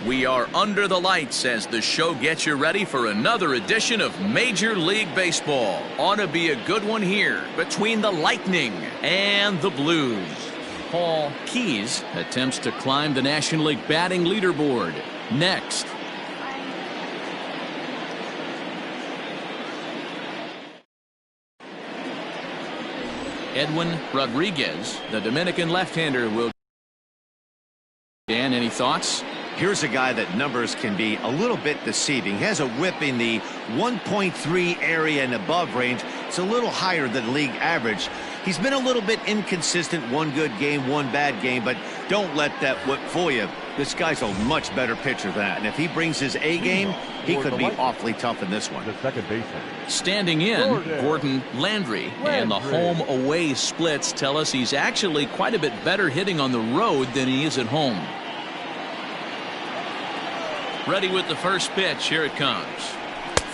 We are under the lights as the show gets you ready for another edition of Major League Baseball. Ought to be a good one here between the Lightning and the Blues. Paul Keyes attempts to climb the National League batting leaderboard. Next. Edwin Rodriguez, the Dominican left-hander, will. Dan, any thoughts? Here's a guy that numbers can be a little bit deceiving. He has a whip in the 1.3 area and above range. It's a little higher than league average. He's been a little bit inconsistent. One good game, one bad game, but don't let that whip fool you. This guy's a much better pitcher than that. And if he brings his A game, he could be awfully tough in this one. The second baseman. Standing in, Gordon Landry. And the home-away splits tell us he's actually quite a bit better hitting on the road than he is at home. Ready with the first pitch. Here it comes.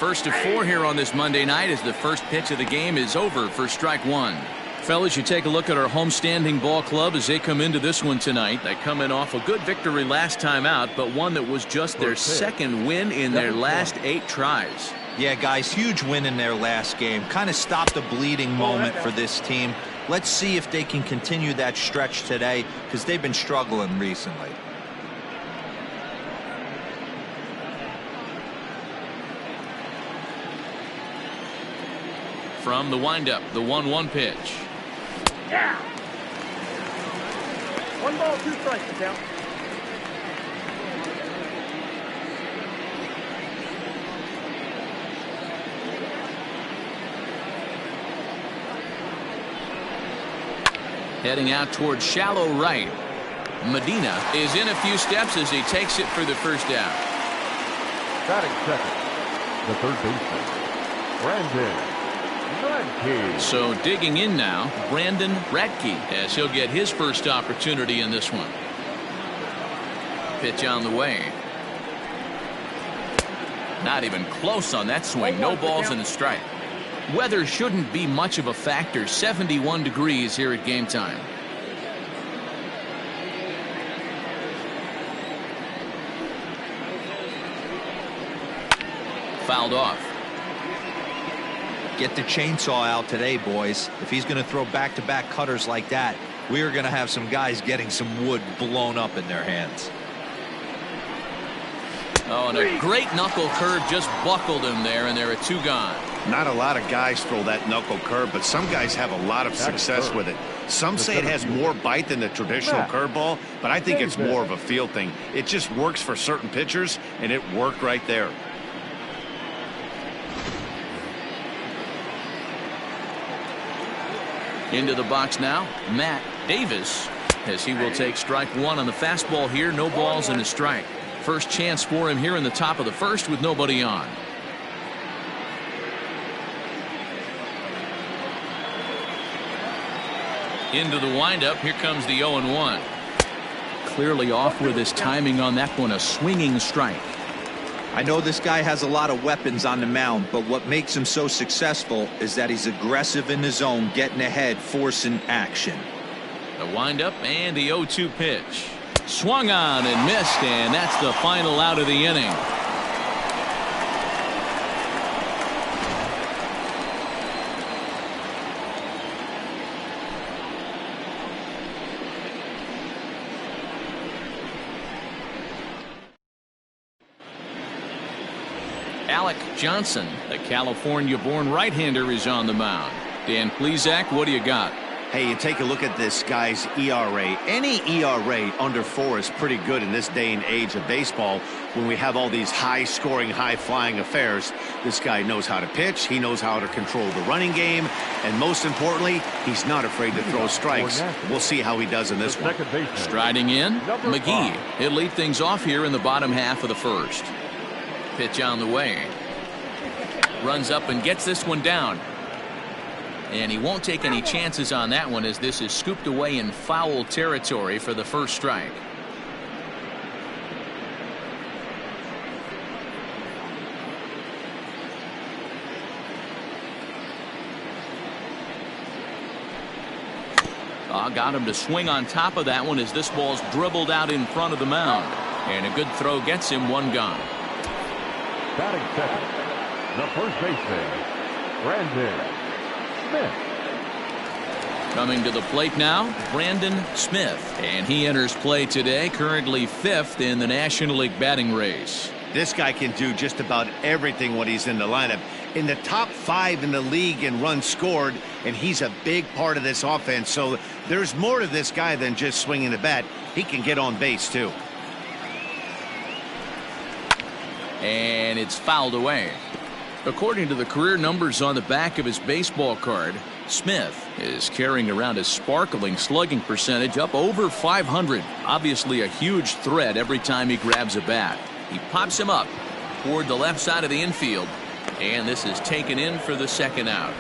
First of 4 here on this Monday night as the first pitch of the game is over for strike one. Fellas, you take a look at our homestanding ball club as they come into this one tonight. They come in off a good victory last time out, but one that was just their second win in their last 8 tries. Yeah, guys, huge win in their last game. Kind of stopped a bleeding moment for this team. Let's see if they can continue that stretch today because they've been struggling recently. From the windup, the 1-1 pitch. Yeah. 1 ball, 2 strikes, count. Heading out towards shallow right. Medina is in a few steps as he takes it for the first out. Batting second, the third baseman, Brandon. So digging in now, Brandon Radke, as he'll get his first opportunity in this one. Pitch on the way. Not even close on that swing. No balls and a strike. Weather shouldn't be much of a factor. 71 degrees here at game time. Fouled off. Get the chainsaw out today, boys. If he's going to throw back-to-back cutters like that, we are going to have some guys getting some wood blown up in their hands. Oh, and a great knuckle curve just buckled him there, and there are 2 gone. Not a lot of guys throw that knuckle curve, but some guys have a lot of success with it. Some say it has more bite than the traditional curveball, but I think it's more of a feel thing. It just works for certain pitchers, and it worked right there. Into the box now, Matt Davis, as he will take strike one on the fastball here. No balls and a strike. First chance for him here in the top of the first with nobody on. Into the windup. Here comes the 0-1. Clearly off with his timing on that one. A swinging strike. I know this guy has a lot of weapons on the mound, but what makes him so successful is that he's aggressive in the zone, getting ahead, forcing action. The windup and the 0-2 pitch. Swung on and missed, and that's the final out of the inning. Alec Johnson, the California-born right-hander, is on the mound. Dan Plesac, what do you got? Hey, you take a look at this guy's ERA. Any ERA under 4 is pretty good in this day and age of baseball when we have all these high-scoring, high-flying affairs. This guy knows how to pitch. He knows how to control the running game. And most importantly, he's not afraid to throw strikes. We'll see how he does in this one. Striding in, McGee. He'll lead things off here in the bottom half of the first. Pitch on the way. Runs up and gets this one down. And he won't take any chances on that one as this is scooped away in foul territory for the first strike. Got him to swing on top of that one as this ball's dribbled out in front of the mound. And a good throw gets him one gone. Batting second, the first baseman, Brandon Smith. Coming to the plate now, Brandon Smith. And he enters play today, currently 5th in the National League batting race. This guy can do just about everything when he's in the lineup. In the top 5 in the league in runs scored, and he's a big part of this offense. So there's more to this guy than just swinging the bat. He can get on base, too. And it's fouled away. According to the career numbers on the back of his baseball card, Smith is carrying around a sparkling slugging percentage up over 500. Obviously a huge threat every time he grabs a bat. He pops him up toward the left side of the infield, and this is taken in for the second out.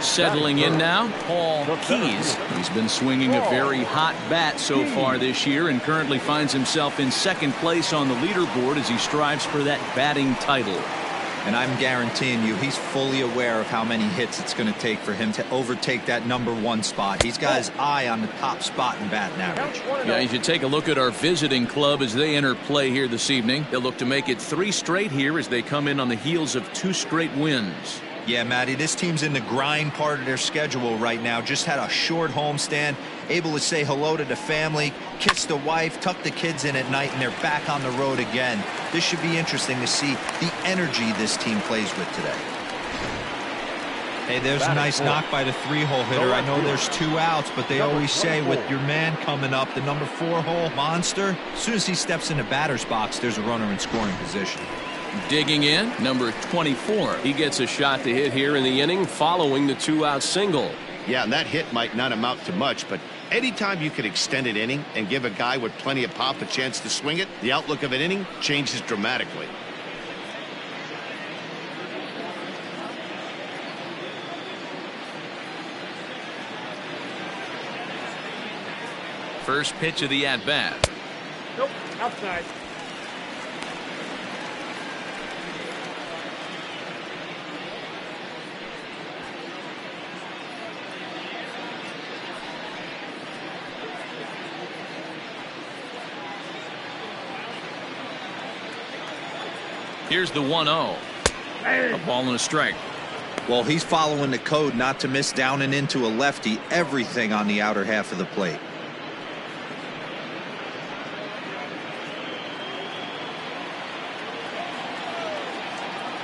Settling in now, Paul Keys. He's been swinging a very hot bat so far this year and currently finds himself in second place on the leaderboard as he strives for that batting title. And I'm guaranteeing you he's fully aware of how many hits it's going to take for him to overtake that #1 spot. He's got his eye on the top spot in batting average. Yeah, you should take a look at our visiting club as they enter play here this evening. They'll look to make it 3 straight here as they come in on the heels of 2 straight wins. Yeah, Matty, this team's in the grind part of their schedule right now. Just had a short homestand, able to say hello to the family, kiss the wife, tuck the kids in at night, and they're back on the road again. This should be interesting to see the energy this team plays with today. Hey, there's a nice knock by the 3-hole hitter. I know there's 2 outs, but they always say with your man coming up, the number 4-hole monster, as soon as he steps in the batter's box, there's a runner in scoring position. Digging in, number 24. He gets a shot to hit here in the inning following the 2-out single. Yeah, and that hit might not amount to much, but anytime you can extend an inning and give a guy with plenty of pop a chance to swing it, the outlook of an inning changes dramatically. First pitch of the at-bat. Nope, outside. Here's the 1-0. A ball and a strike. Well, he's following the code not to miss down and into a lefty. Everything on the outer half of the plate.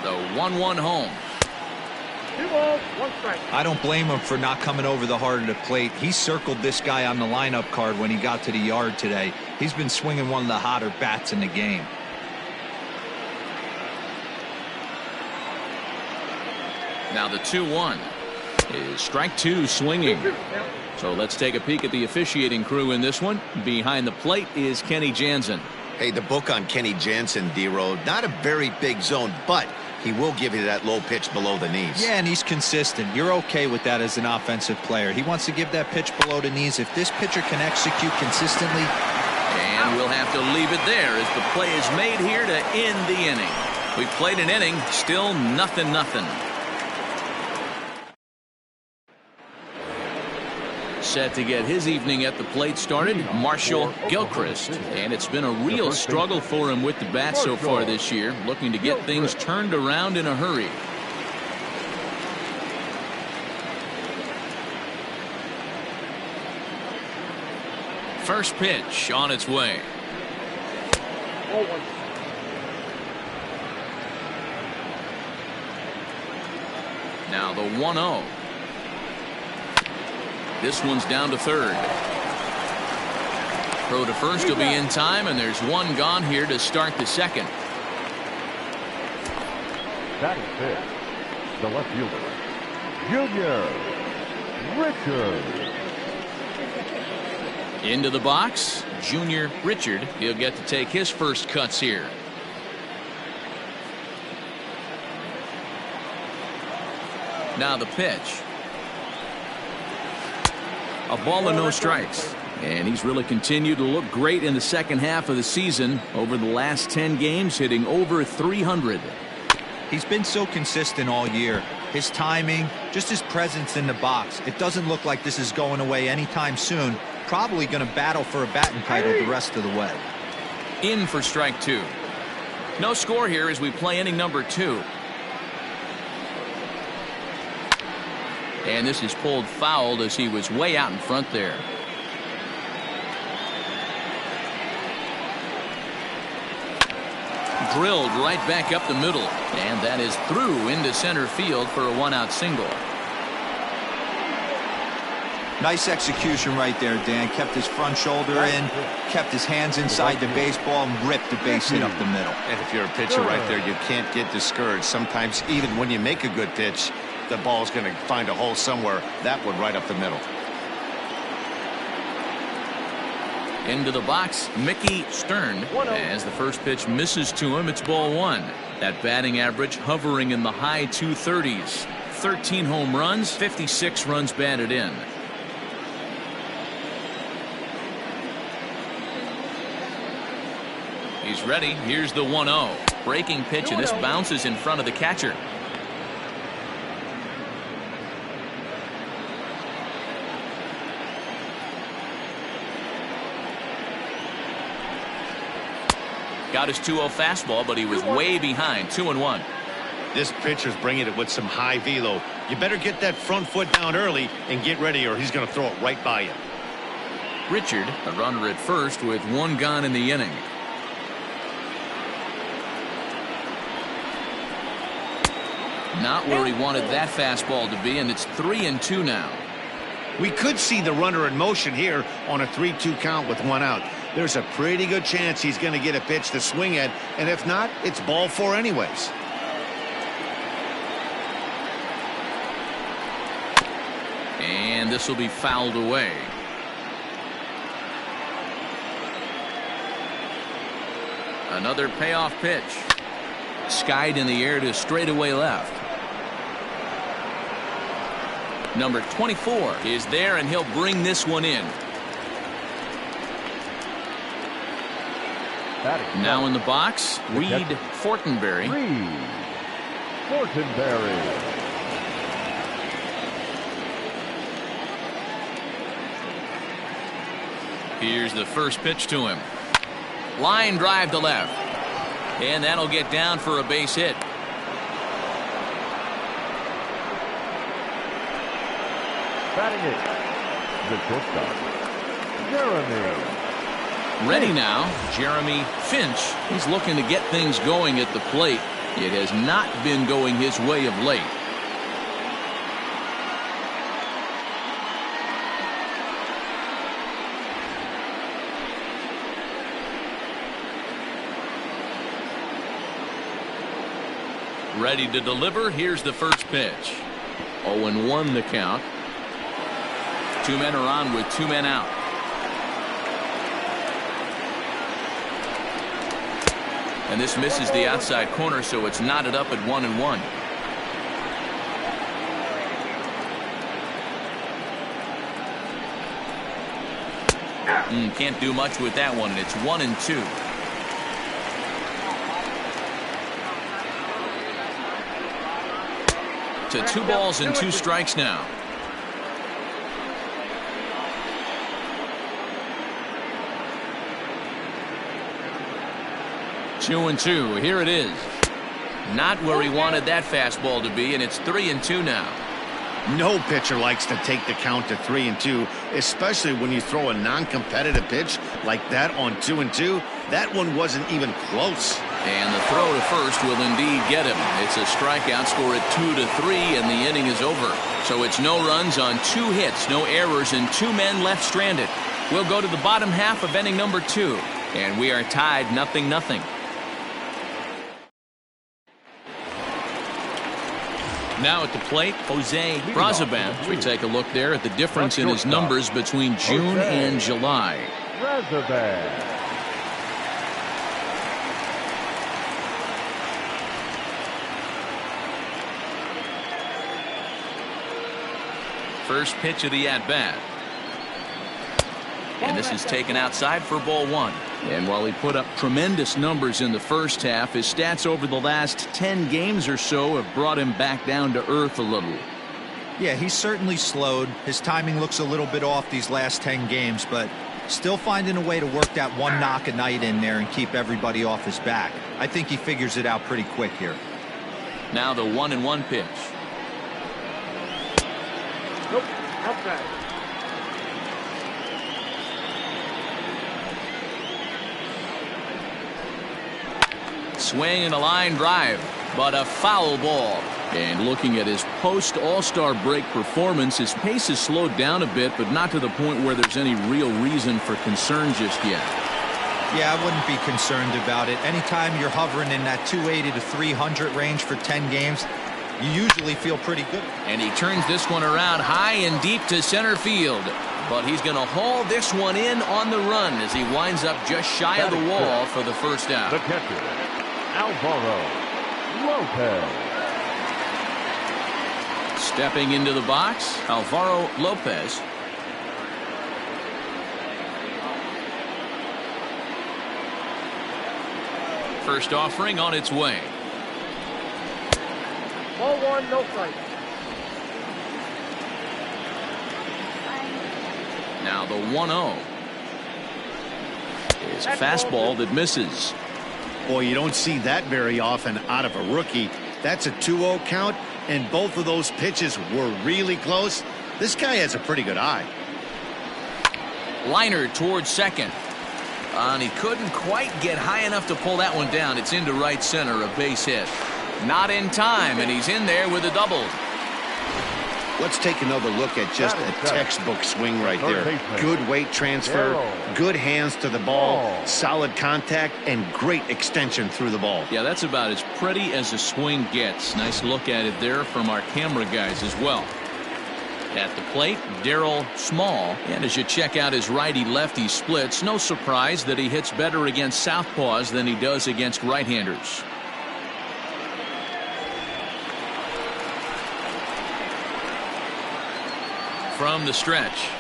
The 1-1 home. 2 balls, 1 strike. I don't blame him for not coming over the heart of the plate. He circled this guy on the lineup card when he got to the yard today. He's been swinging one of the hotter bats in the game. Now the 2-1 is strike 2 swinging. So let's take a peek at the officiating crew in this one. Behind the plate is Kenny Jansen. Hey, the book on Kenny Jansen, D-Road, not a very big zone, but he will give you that low pitch below the knees. Yeah, and he's consistent. You're okay with that as an offensive player. He wants to give that pitch below the knees. If this pitcher can execute consistently. And we'll have to leave it there as the play is made here to end the inning. We've played an inning, still 0-0. Set to get his evening at the plate started, Marshall Gilchrist. And it's been a real struggle for him with the bat so far this year, looking to get things turned around in a hurry. First pitch on its way. Now the 1-0. This one's down to third. Throw to first will be in time, and there's one gone here to start the second. Batting fifth, the left fielder, Junior Richard. Into the box, Junior Richard. He'll get to take his first cuts here. Now the pitch. A ball and no strikes. And he's really continued to look great in the second half of the season. Over the last 10 games, hitting over 300. He's been so consistent all year. His timing, just his presence in the box. It doesn't look like this is going away anytime soon. Probably going to battle for a batting title the rest of the way. In for strike 2. No score here as we play inning number 2. And this is pulled fouled as he was way out in front there. Drilled right back up the middle, and that is through into center field for a 1-out single. Nice execution right there, Dan. Kept his front shoulder in, kept his hands inside the baseball, and ripped the base hit up the middle. And if you're a pitcher right there, you can't get discouraged. Sometimes even when you make a good pitch, the ball's going to find a hole somewhere. That one right up the middle. Into the box, Mickey Stern. As the first pitch misses to him, it's ball 1. That batting average hovering in the high 230s. 13 home runs, 56 runs batted in. He's ready. Here's the 1-0. Breaking pitch, and this bounces in front of the catcher. Got his 2-0 fastball, but he was way behind. 2-1. This pitcher's bringing it with some high velo. You better get that front foot down early and get ready, or he's going to throw it right by you. Richard, a runner at first with 1 gone in the inning. Not where he wanted that fastball to be, and it's 3-2 now. We could see the runner in motion here on a 3-2 count with 1 out. There's a pretty good chance he's going to get a pitch to swing at, and if not, it's ball 4 anyways. And this will be fouled away. Another payoff pitch. Skied in the air to straightaway left. Number 24 is there, and he'll bring this one in. Now in the box, Reed Fortenberry. Here's the first pitch to him. Line drive to left. And that'll get down for a base hit. Batting it, the shortstop, Jeremy. Ready now, Jeremy Finch. He's looking to get things going at the plate. It has not been going his way of late. Ready to deliver. Here's the first pitch. 0-1 the count. 2 men are on with 2 men out. And this misses the outside corner, so it's knotted up at 1-1. Can't do much with that one, and it's 1-2. To 2 balls and 2 strikes now. Two and 2. Here it is. Not where he wanted that fastball to be, and it's 3-2 now. No pitcher likes to take the count to 3-2, especially when you throw a non-competitive pitch like that on 2-2. That one wasn't even close. And the throw to first will indeed get him. It's a strikeout, score at 2-3, and the inning is over. So it's no runs on 2 hits, no errors, and 2 men left stranded. We'll go to the bottom half of inning number 2, and we are tied 0-0. Now at the plate, Jose Braziban. We take a look there at the difference in his numbers between June and July. Braziban. First pitch of the at-bat. And this is taken outside for ball 1. And while he put up tremendous numbers in the first half, his stats over the last 10 games or so have brought him back down to earth a little. Yeah, he's certainly slowed. His timing looks a little bit off these last 10 games, but still finding a way to work that one knock a night in there and keep everybody off his back. I think he figures it out pretty quick here. Now the 1-1 pitch. Nope, outside. Swing and a line drive, but a foul ball. And looking at his post All-Star break performance, his pace has slowed down a bit, but not to the point where there's any real reason for concern just yet. Yeah, I wouldn't be concerned about it. Anytime you're hovering in that 280 to 300 range for 10 games, you usually feel pretty good. And he turns this one around high and deep to center field. But he's going to haul this one in on the run as he winds up just shy of the wall for the first out. The catcher, Alvaro Lopez. Stepping into the box, Alvaro Lopez. First offering on its way. Ball one, no strike. Now the 1-0. Is a fastball that misses. Boy, you don't see that very often out of a rookie. That's a 2-0 count, and both of those pitches were really close. This guy has a pretty good eye. Liner towards second. And he couldn't quite get high enough to pull that one down. It's into right center, a base hit. Not in time, and he's in there with a double. Let's take another look at just a textbook swing right there. Good weight transfer, good hands to the ball, solid contact, and great extension through the ball. Yeah, that's about as pretty as a swing gets. Nice look at it there from our camera guys as well. At the plate, Darryl Small. And as you check out his righty-lefty splits, no surprise that he hits better against southpaws than he does against right-handers. From the stretch.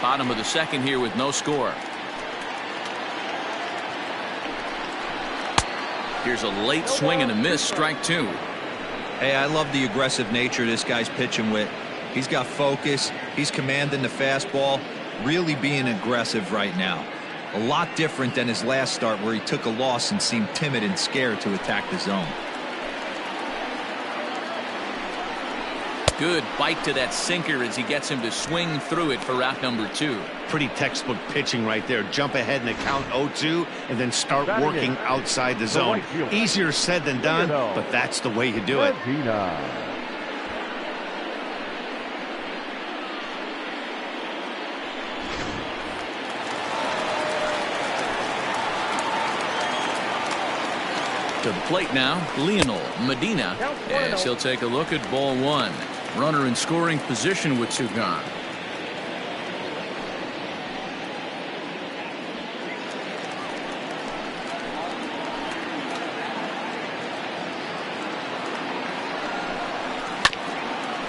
Bottom of the second here with no score. Here's a late swing and a miss, strike two. Hey, I love the aggressive nature this guy's pitching with. He's got focus. He's commanding the fastball. Really being aggressive right now. A lot different than his last start where he took a loss and seemed timid and scared to attack the zone. Good bite to that sinker as he gets him to swing through it for out number two. Pretty textbook pitching right there. Jump ahead in the count 0-2 and then start working outside the zone. Easier said than done, but that's the way you do it. To the plate now, Lionel Medina, as he'll take a look at ball one. Runner in scoring position with two gone.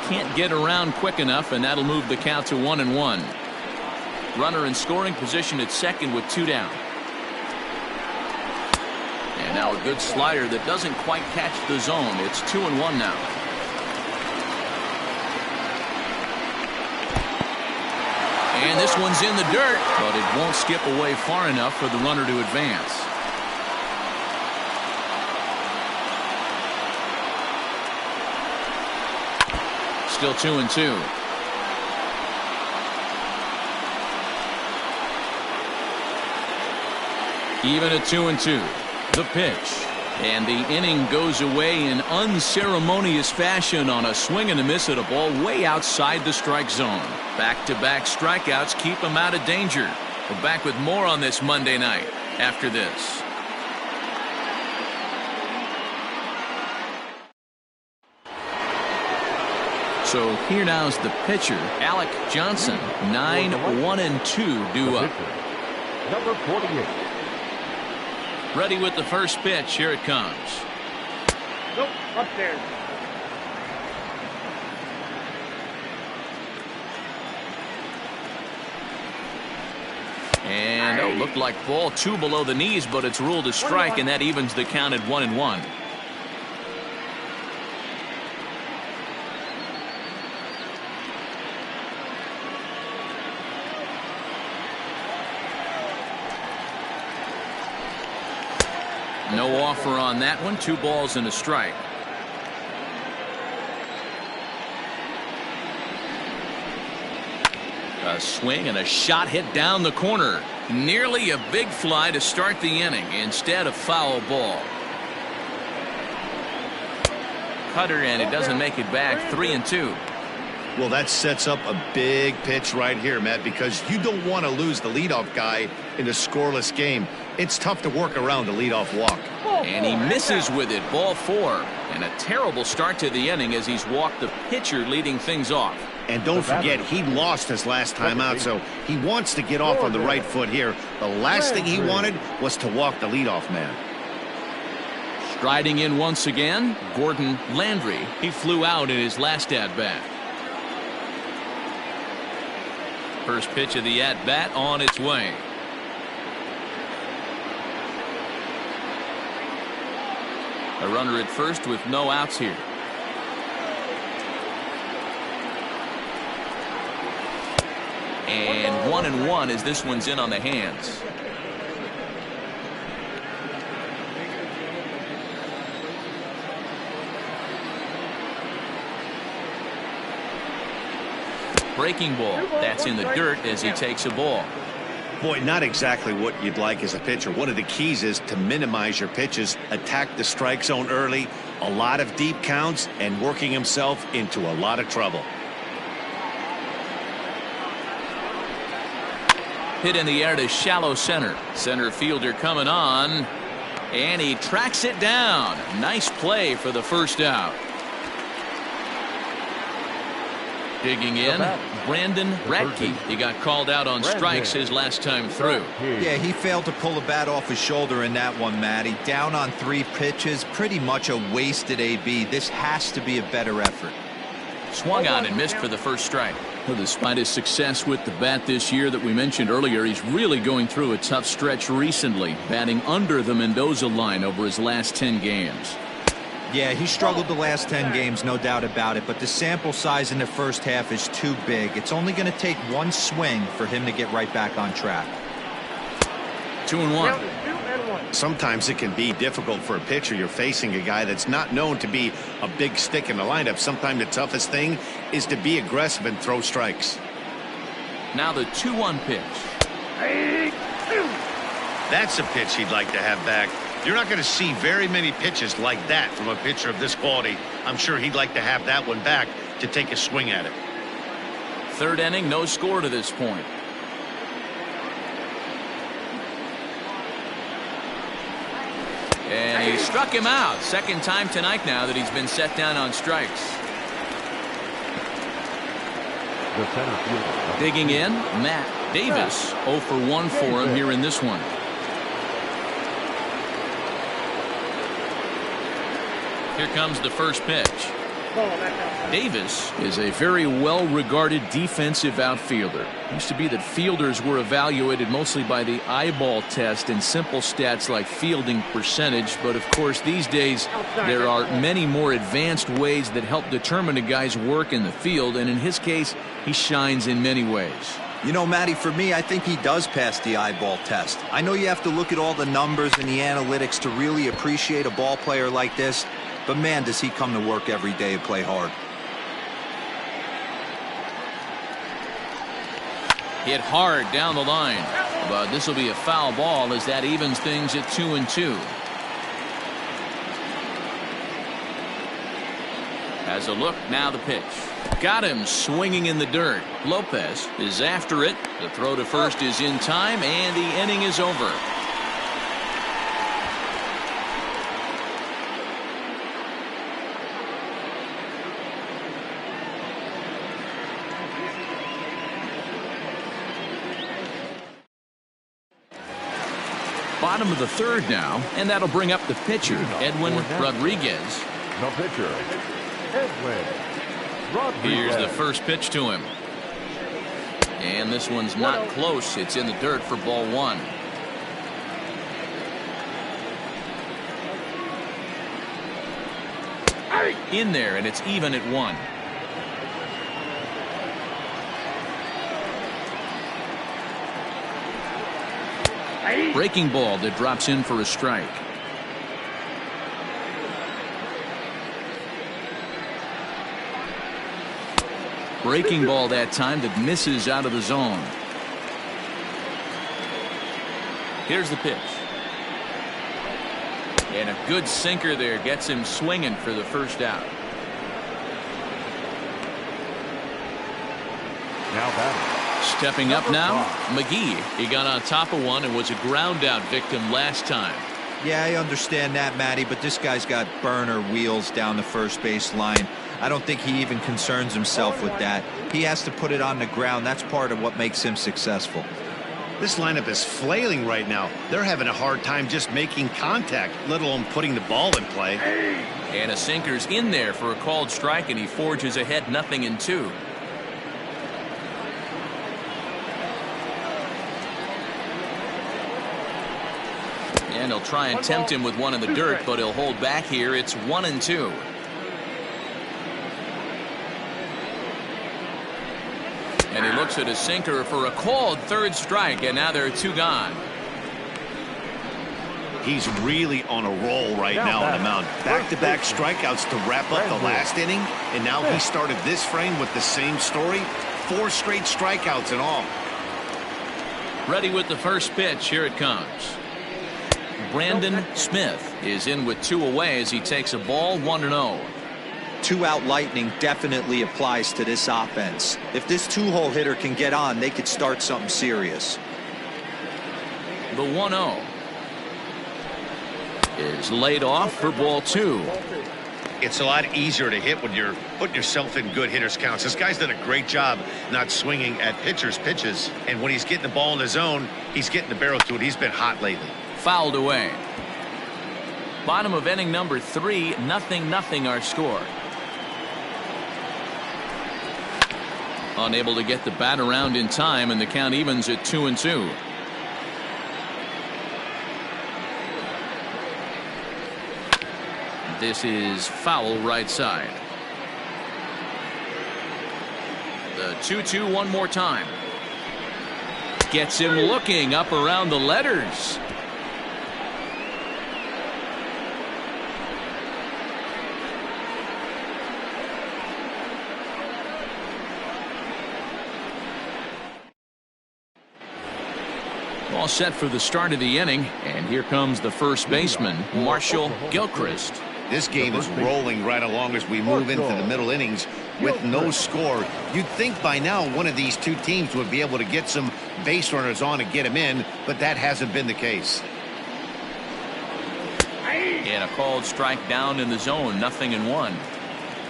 Can't get around quick enough, and that'll move the count to 1-1. Runner in scoring position at second with two down. And now a good slider that doesn't quite catch the zone. It's 2-1 now. And this one's in the dirt, but it won't skip away far enough for the runner to advance. Still 2-2. Even at 2-2. The pitch. And the inning goes away in unceremonious fashion on a swing and a miss at a ball way outside the strike zone. Back-to-back strikeouts keep him out of danger. We're back with more on this Monday night after this. So here now's the pitcher, Alec Johnson. 9-1-2 due up. Number 48. Ready with the first pitch. Here it comes. Nope, upstairs. And looked like ball two below the knees, but it's ruled a strike, and that evens the count at 1-1. No offer on that one. 2 balls and a strike. A swing and a shot hit down the corner. Nearly a big fly to start the inning. Instead, a foul ball. Cutter, and it doesn't make it back. 3-2. Well, that sets up a big pitch right here, Matt, because you don't want to lose the leadoff guy in a scoreless game. It's tough to work around a leadoff walk. And he misses with it. Ball 4. And a terrible start to the inning as he's walked the pitcher leading things off. And don't forget, he lost his last time out, so he wants to get off on the right foot here. The last thing he wanted was to walk the leadoff man. Striding in once again, Gordon Landry. He flew out in his last at-bat. First pitch of the at-bat on its way. A runner at first with no outs here. And 1-1 as this one's in on the hands. Breaking ball. That's in the dirt as he takes a ball. Boy, not exactly what you'd like as a pitcher. One of the keys is to minimize your pitches, attack the strike zone early, a lot of deep counts, and working himself into a lot of trouble. Hit in the air to shallow center. Center fielder coming on. And he tracks it down. Nice play for the first out. Digging in, Brandon Radke. He got called out on strikes his last time through. Yeah, he failed to pull the bat off his shoulder in that one, Matty. Down on 3 pitches, pretty much a wasted AB. This has to be a better effort. Swung on and missed for the first strike. Well, despite his success with the bat this year that we mentioned earlier, he's really going through a tough stretch recently, batting under the Mendoza line over his last 10 games. Yeah, he struggled the last 10 games, no doubt about it, but the sample size in the first half is too big. It's only going to take one swing for him to get right back on track. 2-1. Sometimes it can be difficult for a pitcher. You're facing a guy that's not known to be a big stick in the lineup. Sometimes the toughest thing is to be aggressive and throw strikes. Now the 2-1 pitch. That's a pitch he'd like to have back. You're not going to see very many pitches like that from a pitcher of this quality. I'm sure he'd like to have that one back to take a swing at it. Third inning, no score to this point. And he struck him out. Second time tonight now that he's been set down on strikes. Digging in, Matt Davis. 0 for 1 for him here in this one. Here comes the first pitch. Davis is a very well-regarded defensive outfielder. It used to be that fielders were evaluated mostly by the eyeball test and simple stats like fielding percentage, but of course these days there are many more advanced ways that help determine a guy's work in the field, and in his case he shines in many ways. You know, Matty, for me, I think he does pass the eyeball test. I know you have to look at all the numbers and the analytics to really appreciate a ball player like this, but man, does he come to work every day and play hard. Hit hard down the line, but this will be a foul ball as that evens things at 2-2. Has a look, now the pitch. Got him swinging in the dirt. Lopez is after it. The throw to first is in time, and the inning is over. Bottom of the third now, and that'll bring up the pitcher, Edwin Rodriguez. The pitcher, Edwin Rodriguez. Here's the first pitch to him. And this one's not close. It's in the dirt for ball 1. In there, and it's even at 1. Breaking ball that drops in for a strike. Breaking ball that time that misses out of the zone. Here's the pitch. And a good sinker there gets him swinging for the first out. Now batting. Stepping up now, McGee. He got on top of one and was a ground out victim last time. Yeah, I understand that, Matty, but this guy's got burner wheels down the first base line. I don't think he even concerns himself with that. He has to put it on the ground. That's part of what makes him successful. This lineup is flailing right now. They're having a hard time just making contact, let alone putting the ball in play. And a sinker's in there for a called strike, and he forges ahead 0-2. And he'll try and tempt him with one in the dirt, but he'll hold back here. It's 1-2. And he looks at his sinker for a called third strike, and now there are 2 gone. He's really on a roll right now on the mound. Back-to-back strikeouts to wrap up the last inning, and now he started this frame with the same story. 4 straight strikeouts in all. Ready with the first pitch. Here it comes. Brandon Smith is in with 2 away as he takes a ball 1-0. 2-out Lightning definitely applies to this offense. If this 2-hole hitter can get on, they could start something serious. The 1-0 is laid off for ball 2. It's a lot easier to hit when you're putting yourself in good hitters counts. This guy's done a great job not swinging at pitchers' pitches, and when he's getting the ball in his zone, he's getting the barrel to it. He's been hot lately. Fouled away. Bottom of inning number 3, 0-0 our score. Unable to get the bat around in time, and the count evens at 2-2. This is foul right side. The 2-2 one more time. Gets him looking up around the letters. All set for the start of the inning, and here comes the first baseman, Marshall Gilchrist. This game is rolling right along as we move into the middle innings with no score. You'd think by now one of these 2 teams would be able to get some base runners on and get them in, but that hasn't been the case. And a called strike down in the zone, 0-1.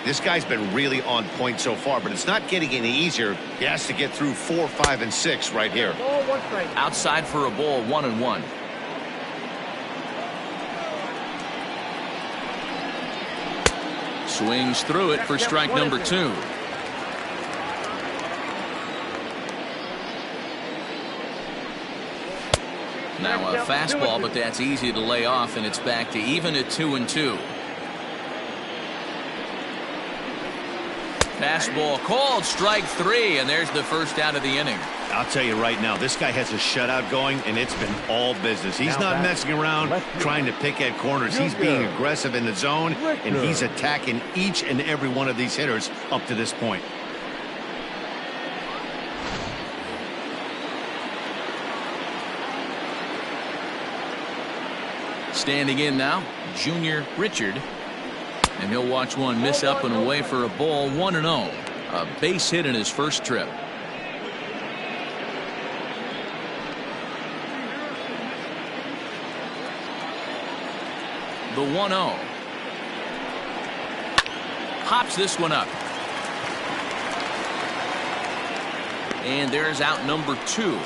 This guy's been really on point so far, but it's not getting any easier. He has to get through 4, 5, and 6 right here. Outside for a ball, 1-1. Swings through it for strike number 2. Now a fastball, but that's easy to lay off, and it's back to even at 2-2. Fastball called, strike 3, and there's the first out of the inning. I'll tell you right now, this guy has a shutout going, and it's been all business. He's not messing around trying to pick at corners. He's being aggressive in the zone, and he's attacking each and every one of these hitters up to this point. Standing in now, Junior Richard. And he'll watch one miss up and away for a ball, 1-0. A base hit in his first trip. The 1-0. Hops this one up. And there's out number 2.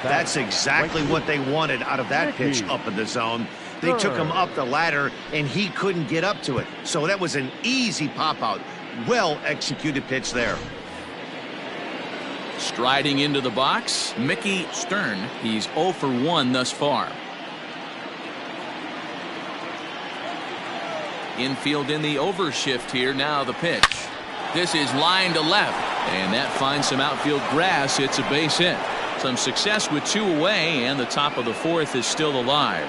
That's exactly what they wanted out of that pitch up in the zone. They took him up the ladder, and he couldn't get up to it. So that was an easy pop-out. Well-executed pitch there. Striding into the box, Mickey Stern. He's 0 for 1 thus far. Infield in the overshift here. Now the pitch. This is line to left, and that finds some outfield grass. It's a base hit. Some success with 2 away, and the top of the 4th is still alive.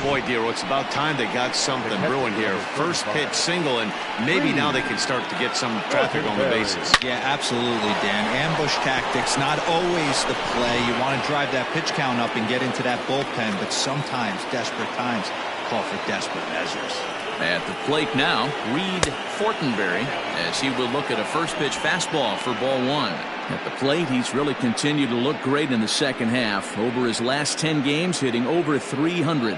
Boy, Dero, it's about time they got something brewing here. First pitch single, and maybe now they can start to get some traffic on the bases. Yeah, absolutely, Dan. Ambush tactics, not always the play. You want to drive that pitch count up and get into that bullpen, but sometimes desperate times call for desperate measures. At the plate now, Reed Fortenberry, as he will look at a first pitch fastball for ball one. At the plate, he's really continued to look great in the second half. Over his last 10 games, hitting over 300.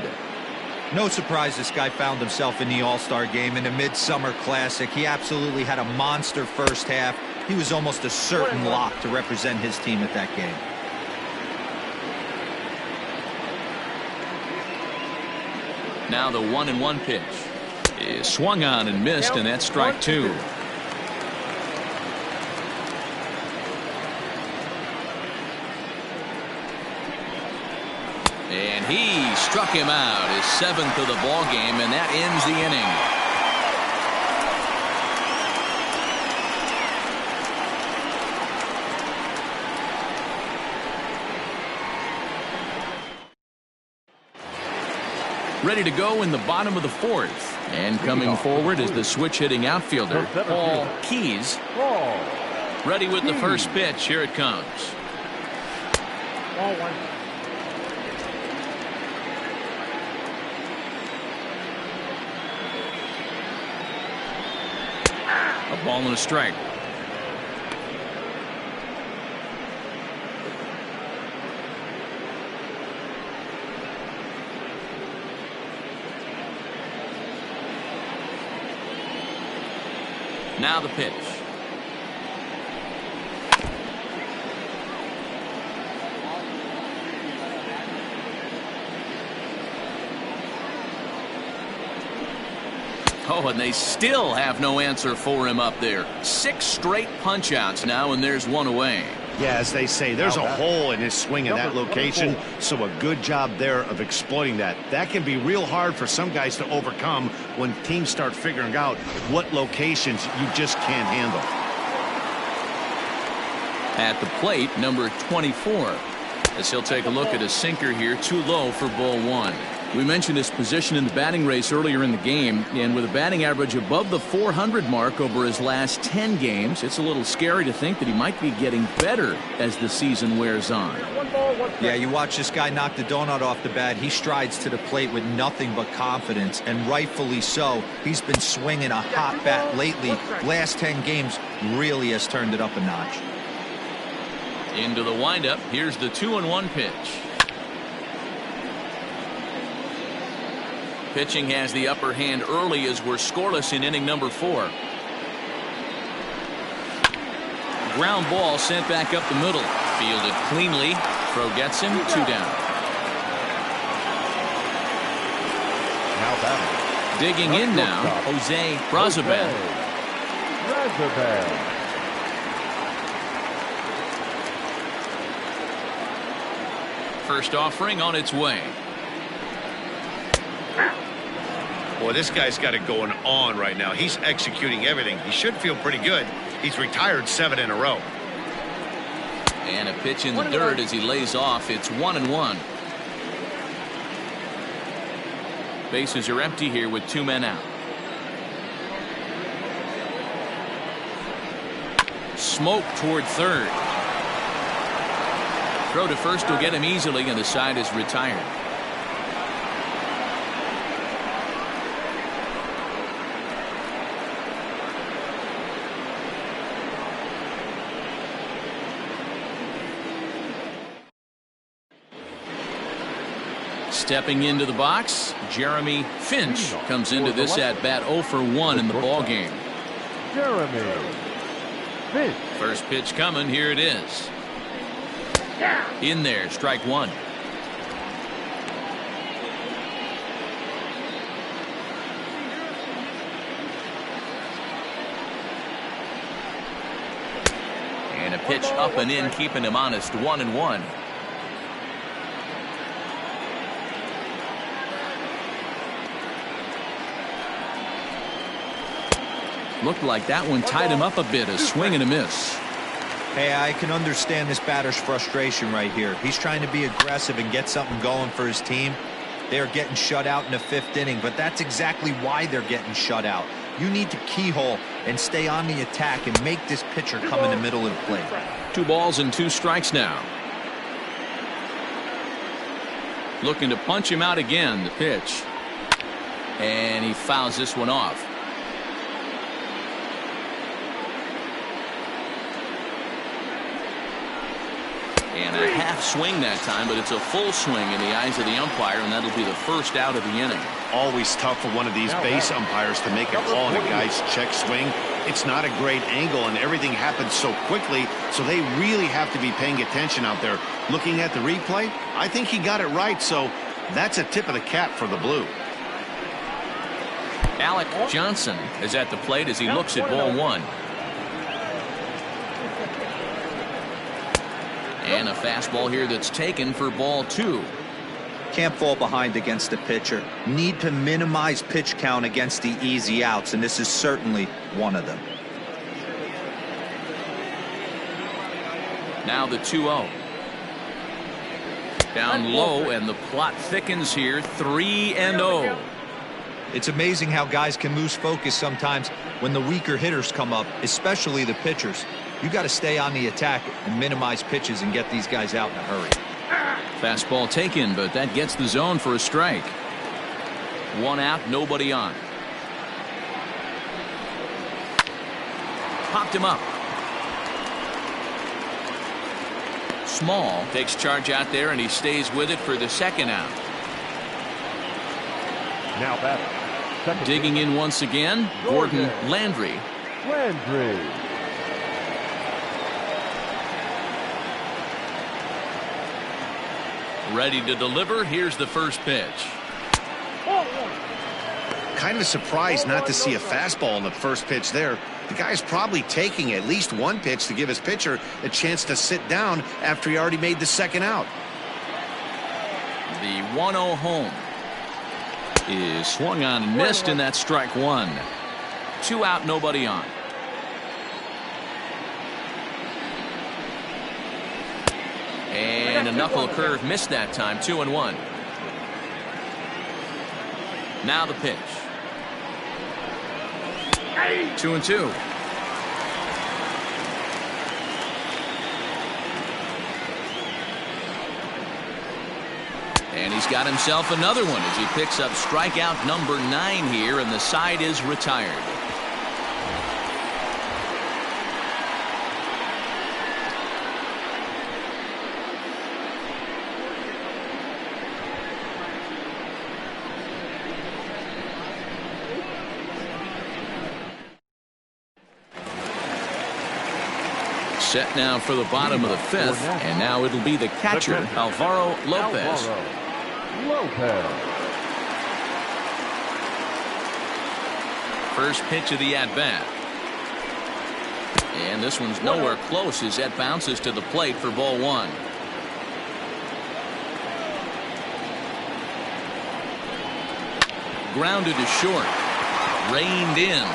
No surprise this guy found himself in the All-Star game in the Midsummer Classic. He absolutely had a monster first half. He was almost a certain lock to represent his team at that game. Now the 1-1 pitch is swung on and missed, and that's strike two. And he struck him out, his 7th of the ball game, and that ends the inning. Ready to go in the bottom of the 4th. And coming forward is the switch-hitting outfielder, Paul Keys. Ready with the first pitch. Here it comes. Ball one. A ball and a strike. Now the pitch. Oh, and they still have no answer for him up there. 6 straight punch outs now, and there's one away. Yeah, as they say, there's a hole in his swing in that location, so a good job there of exploiting that. That can be real hard for some guys to overcome when teams start figuring out what locations you just can't handle. At the plate, number 24. As he'll take a look at a sinker here, too low for ball one. We mentioned his position in the batting race earlier in the game, and with a batting average above the 400 mark over his last 10 games, it's a little scary to think that he might be getting better as the season wears on. Yeah, you watch this guy knock the donut off the bat. He strides to the plate with nothing but confidence, and rightfully so. He's been swinging a hot bat lately. Last 10 games really has turned it up a notch. Into the windup. Here's the 2-1 pitch. Pitching has the upper hand early as we're scoreless in inning number 4. Ground ball sent back up the middle. Fielded cleanly. Throw gets him. 2 down. Now batting. Digging in now, Jose Braziban. First offering on its way. Boy, this guy's got it going on right now. He's executing everything. He should feel pretty good. He's retired 7 in a row. And a pitch in the dirt as he lays off. It's 1-1. Bases are empty here with 2 men out. Smoke toward third. Throw to first will get him easily, and the side is retired. Stepping into the box, Jeremy Finch comes into this at bat 0 for 1 in the ball game. Jeremy Finch. First pitch coming. Here it is. In there, strike 1. And a pitch up and in, keeping him honest. 1-1. Looked like that one tied him up a bit. A swing and a miss. Hey, I can understand this batter's frustration right here. He's trying to be aggressive and get something going for his team, They are getting shut out in the 5th inning, but that's exactly why they're getting shut out. You need to keyhole and stay on the attack and make this pitcher come in the middle of the plate. 2 balls and 2 strikes now. Looking to punch him out again, the pitch. And he fouls this one off. And a half swing that time, but it's a full swing in the eyes of the umpire, and that'll be the first out of the inning. Always tough for one of these base umpires to make a call on a guy's check swing. It's not a great angle, and everything happens so quickly, so they really have to be paying attention out there. Looking at the replay, I think he got it right, so that's a tip of the cap for the Blue. Alec Johnson is at the plate as he looks at ball 1. And a fastball here that's taken for ball 2. Can't fall behind against the pitcher. Need to minimize pitch count against the easy outs, and this is certainly one of them. Now the 2-0. Down low, and the plot thickens here. 3-0. It's amazing how guys can lose focus sometimes when the weaker hitters come up, especially the pitchers. You got to stay on the attack and minimize pitches and get these guys out in a hurry. Fastball taken, but that gets the zone for a strike. 1 out, nobody on. Popped him up. Small takes charge out there, and he stays with it for the 2nd out. Now batting. Digging in once again, Gordon Landry. Landry. Ready to deliver. Here's the first pitch. Kind of surprised not to see a fastball in the first pitch there. The guy's probably taking at least 1 pitch to give his pitcher a chance to sit down after he already made the 2nd out. The 1-0 home is swung on and missed, and that's strike 1. 2 out, nobody on. And a knuckle curve missed that time. 2-1. Now the pitch. 2-2. And he's got himself another one as he picks up strikeout number 9 here, and the side is retired. Set now for the bottom of the 5th, and now it'll be the catcher, Alvaro Lopez. First pitch of the at-bat. And this one's nowhere close as that bounces to the plate for ball 1. Grounded to short. Reined in.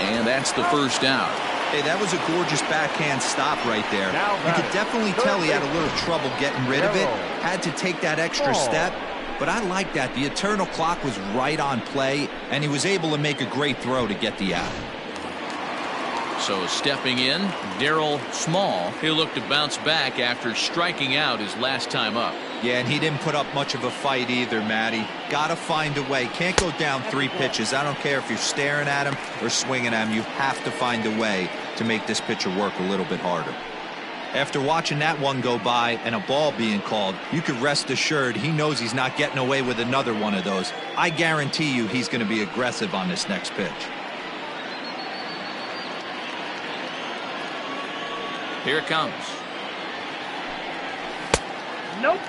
And that's the first out. Hey, that was a gorgeous backhand stop right there. You could definitely tell he had a little trouble getting rid of it. Had to take that extra step. But I like that. The eternal clock was right on play, and he was able to make a great throw to get the out. So stepping in, Darryl Small. He'll look to bounce back after striking out his last time up. Yeah, and he didn't put up much of a fight either, Matty. Got to find a way. Can't go down 3 pitches. I don't care if you're staring at him or swinging at him. You have to find a way to make this pitcher work a little bit harder. After watching that one go by and a ball being called, you could rest assured he knows he's not getting away with another one of those. I guarantee you he's going to be aggressive on this next pitch. Here it comes. Nope.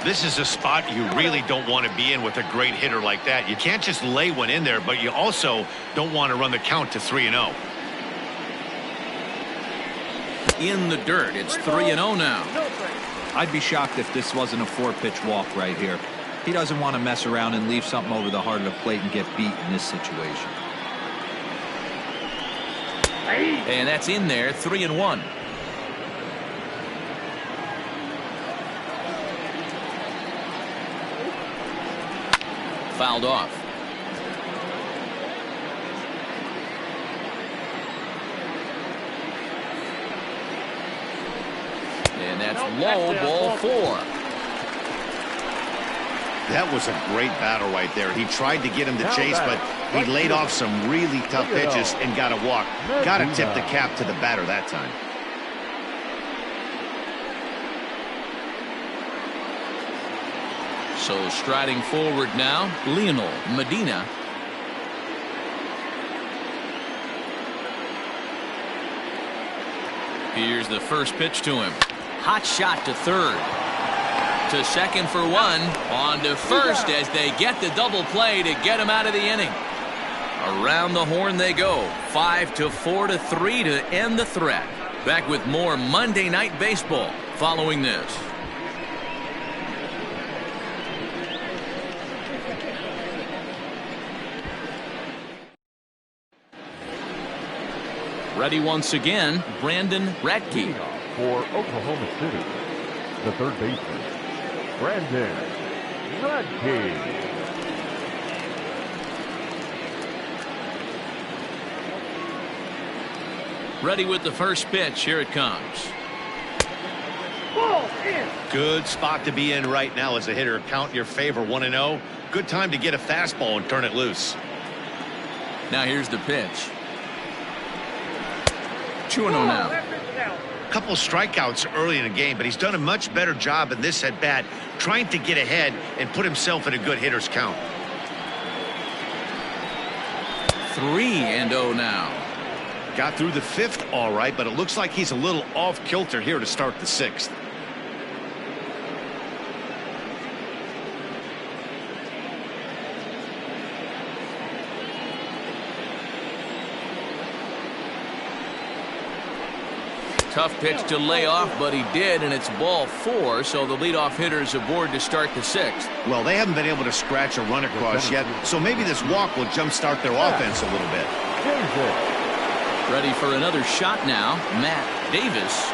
This is a spot you really don't want to be in with a great hitter like that. You can't just lay one in there, but you also don't want to run the count to 3-0. In the dirt. It's 3-0 now. I'd be shocked if this wasn't a 4-pitch walk right here. He doesn't want to mess around and leave something over the heart of the plate and get beat in this situation. And that's in there. 3-1. fouled off. And that's low, ball 4. That was a great battle right there. He tried to get him to chase, but he laid off some really tough pitches and got a walk. Got to tip the cap to the batter that time. So striding forward now, Lionel Medina. Here's the first pitch to him. Hot shot to third. To second for 1. On to first as they get the double play to get him out of the inning. Around the horn they go. 5-4-3 to end the threat. Back with more Monday Night Baseball following this. Ready once again, Brandon Radke. For Oklahoma City, the third baseman, Brandon Radke. Ready with the first pitch. Here it comes. Ball in. Good spot to be in right now as a hitter. Count your favor 1-0. Good time to get a fastball and turn it loose. Now here's the pitch. 2-0 now. A couple strikeouts early in the game, but he's done a much better job in this at bat trying to get ahead and put himself in a good hitter's count. 3-0 now. Got through the 5th all right, but it looks like he's a little off kilter here to start the 6th. Tough pitch to lay off, but he did, and it's ball 4, so the leadoff hitter is aboard to start the 6th. Well, they haven't been able to scratch a run across yet, so maybe this walk will jumpstart their offense a little bit. Ready for another shot now, Matt Davis.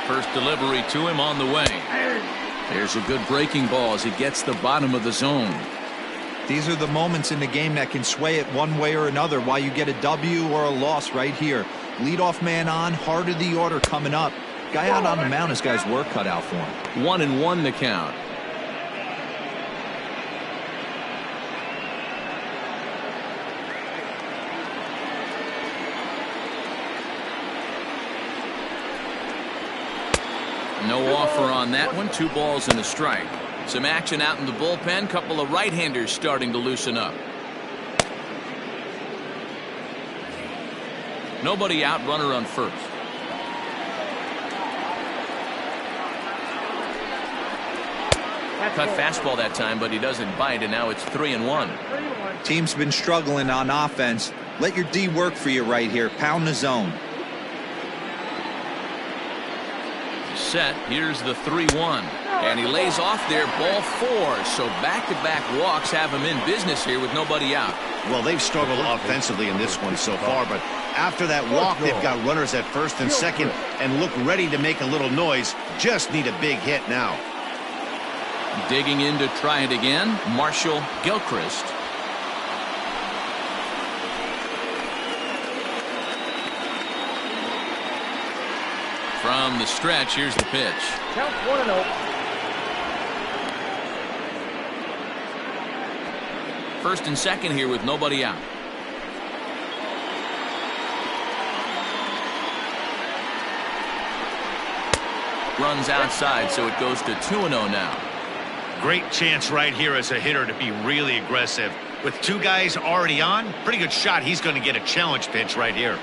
First delivery to him on the way. There's a good breaking ball as he gets the bottom of the zone. These are the moments in the game that can sway it one way or another, why you get a W or a loss right here. Leadoff man on, heart of the order coming up. Guy out on the mound has got his work cut out for him. 1-1 the count. No offer on that one. 2 balls and a strike. Some action out in the bullpen. Couple of right-handers starting to loosen up. Nobody out. Runner on first. Cut fastball that time, but he doesn't bite, and now it's 3-1. Team's been struggling on offense. Let your D work for you right here. Pound the zone. Set. Here's the 3-1. And he lays off there, ball 4. So back-to-back walks have him in business here with nobody out. Well, they've struggled offensively in this one so far, but after that walk, they've got runners at first and second and look ready to make a little noise. Just need a big hit now. Digging in to try it again, Marshall Gilchrist. From the stretch, here's the pitch. Count 1-0. First and second here with nobody out. Runs outside, so it goes to 2-0 now. Great chance right here as a hitter to be really aggressive. With 2 guys already on, pretty good shot. He's going to get a challenge pitch right here.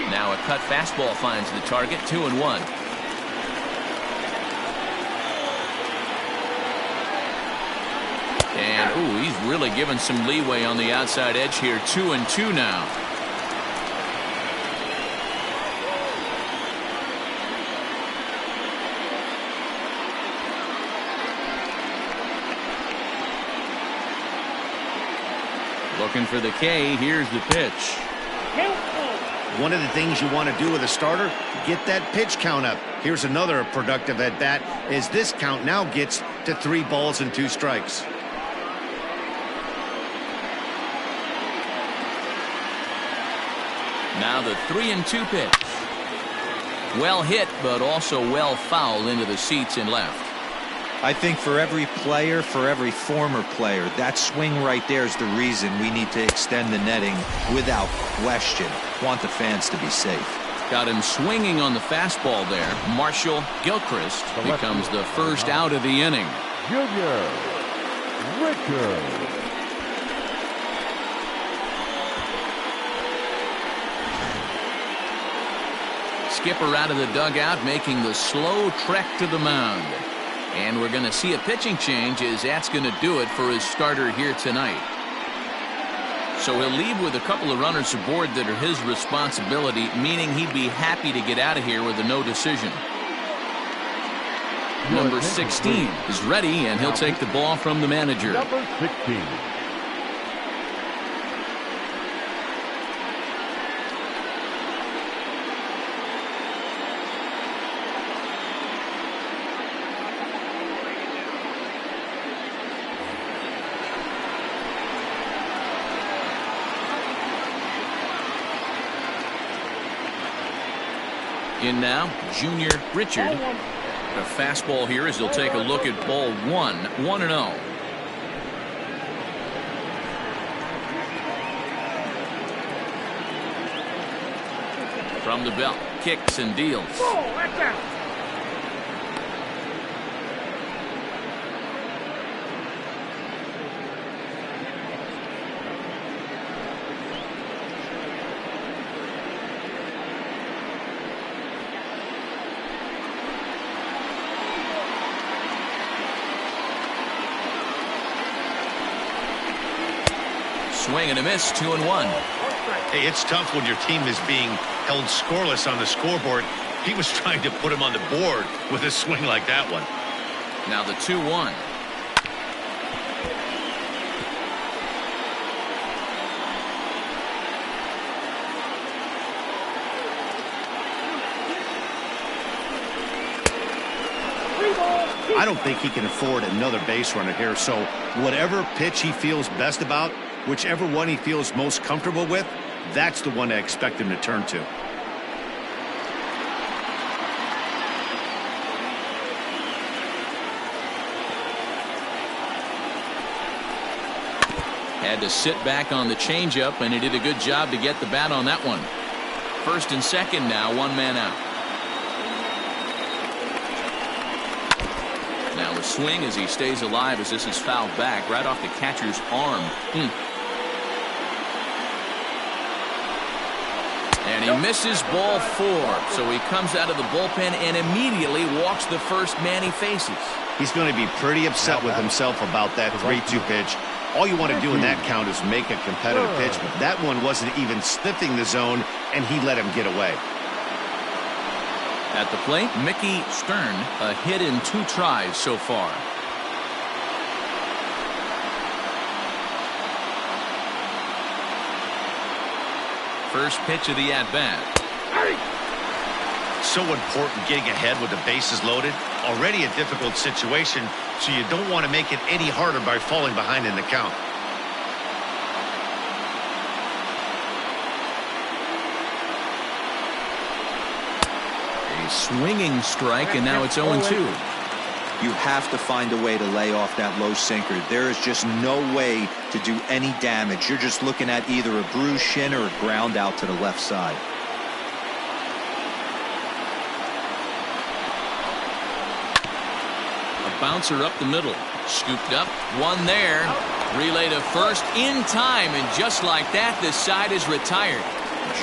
Now a cut fastball finds the target. 2-1. And ooh, he's really given some leeway on the outside edge here. 2-2 now. Looking for the K. Here's the pitch. One of the things you want to do with a starter, get that pitch count up. Here's another productive at bat as this count now gets to 3 balls and 2 strikes. Now the 3-2 pitch. Well hit, but also well fouled into the seats and left. I think for every player, for every former player, that swing right there is the reason we need to extend the netting without question. Want the fans to be safe. Got him swinging on the fastball there. Marshall Gilchrist becomes the first out of the inning. Junior Richard. Skipper out of the dugout, making the slow trek to the mound. And we're going to see a pitching change, as that's going to do it for his starter here tonight. So he'll leave with a couple of runners aboard that are his responsibility, meaning he'd be happy to get out of here with a no decision. Number 16 is ready, and he'll take the ball from the manager. Number 16. In now, Junior Richard. A fastball here as he'll take a look at ball 1, 1-0. From the belt, kicks and deals. Swing and a miss, 2-1. Hey, it's tough when your team is being held scoreless on the scoreboard. He was trying to put him on the board with a swing like that one. Now the 2-1. I don't think he can afford another base runner here, so whatever pitch he feels best about, whichever one he feels most comfortable with, that's the one I expect him to turn to. Had to sit back on the changeup, and he did a good job to get the bat on that one. First and second now, 1 man out. Now a swing as he stays alive as this is fouled back right off the catcher's arm. And he misses ball 4. So he comes out of the bullpen and immediately walks the first man he faces. He's going to be pretty upset with himself about that 3-2 pitch. All you want to do in that count is make a competitive pitch, but that one wasn't even sniffing the zone, and he let him get away. At the plate, Mickey Stern, a hit in 2 tries so far. First pitch of the at-bat. So important getting ahead with the bases loaded. Already a difficult situation, so you don't want to make it any harder by falling behind in the count. A swinging strike, and now it's 0-2. You have to find a way to lay off that low sinker. There is just no way to do any damage. You're just looking at either a bruised shin or a ground out to the left side. A bouncer up the middle. Scooped up. One there. Relay to first in time, and just like that, the side is retired.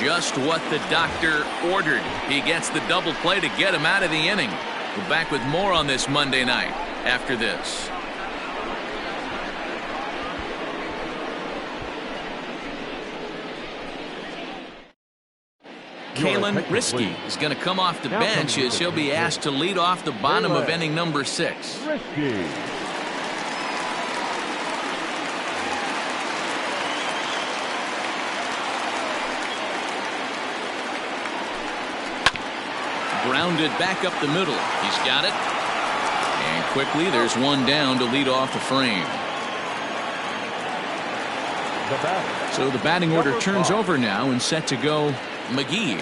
Just what the doctor ordered. He gets the double play to get him out of the inning. We're back with more on this Monday night after this. Kalen Risky is going to come off the bench as he'll be asked to lead off the bottom of inning number 6. Risky. Grounded back up the middle. He's got it. And quickly there's one down to lead off the frame. So the batting order turns over now and set to go McGee.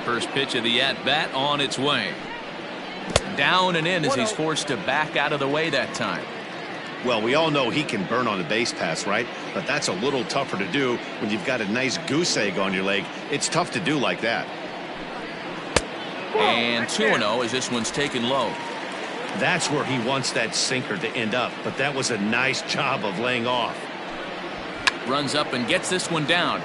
First pitch of the at-bat on its way. Down and in as he's forced to back out of the way that time. Well, we all know he can burn on the base pass, right? But that's a little tougher to do when you've got a nice goose egg on your leg. It's tough to do like that. And 2-0 as this one's taken low. That's where he wants that sinker to end up, but that was a nice job of laying off. Runs up and gets this one down.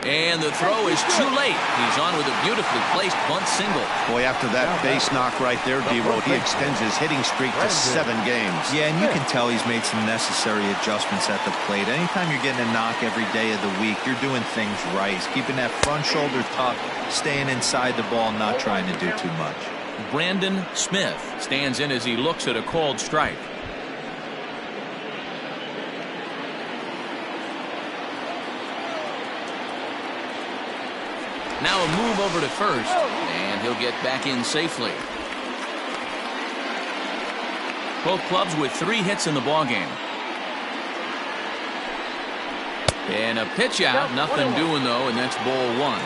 And the throw is too late. He's on with a beautifully placed bunt single. Boy, after that base knock right there, D-Roll, he extends his hitting streak to 7 games. Yeah, and you can tell he's made some necessary adjustments at the plate. Anytime you're getting a knock every day of the week, you're doing things right. He's keeping that front shoulder tucked, staying inside the ball, not trying to do too much. Brandon Smith stands in as he looks at a called strike. Now a move over to first, and he'll get back in safely. Both clubs with 3 hits in the ballgame. And a pitch out, nothing doing though, and that's ball 1.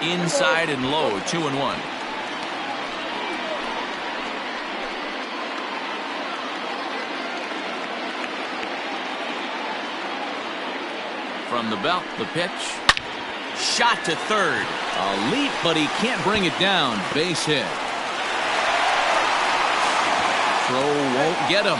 Inside and low, 2-1. From the belt, the pitch. Shot to third. A leap, but he can't bring it down. Base hit. Throw won't get him.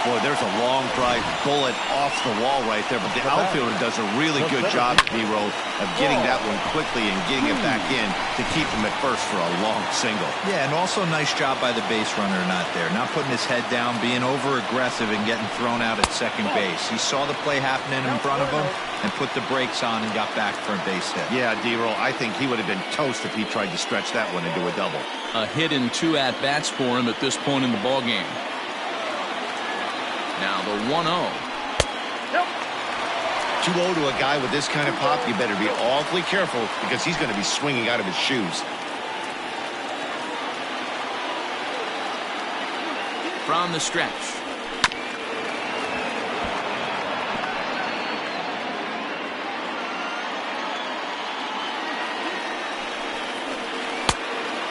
Boy, there's a long drive bullet off the wall right there, but the outfielder does a really good job, D-Roll, of getting that one quickly and getting it back in to keep him at first for a long single. Yeah, and also a nice job by the base runner not there. Not putting his head down, being over-aggressive and getting thrown out at second base. He saw the play happening in front of him and put the brakes on and got back for a base hit. Yeah, D-Roll, I think he would have been toast if he tried to stretch that one into a double. A hit in 2 at-bats for him at this point in the ballgame. Now the 1-0. 2-0 to a guy with this kind of pop, you better be awfully careful because he's going to be swinging out of his shoes. From the stretch.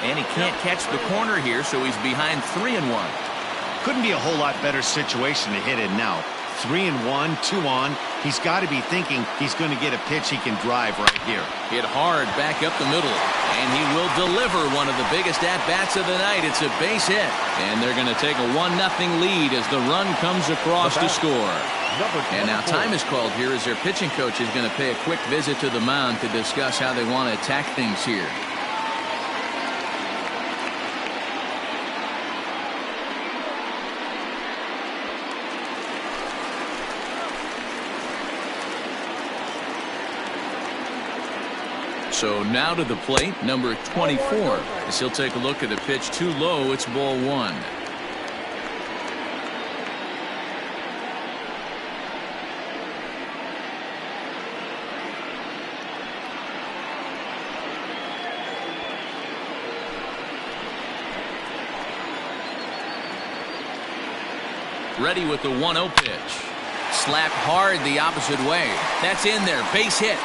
And he can't catch the corner here, so he's behind 3-1. Couldn't be a whole lot better situation to hit in now. 3-1, 2 on. He's got to be thinking he's going to get a pitch he can drive right here. Hit hard back up the middle, and he will deliver one of the biggest at-bats of the night. It's a base hit, and they're going to take a 1-0 lead as the run comes across to score. And now time is called here as their pitching coach is going to pay a quick visit to the mound to discuss how they want to attack things here. So now to the plate, number 24. As he'll take a look at a pitch too low, it's ball 1. Ready with the 1-0 pitch. Slapped hard the opposite way. That's in there. Base hit.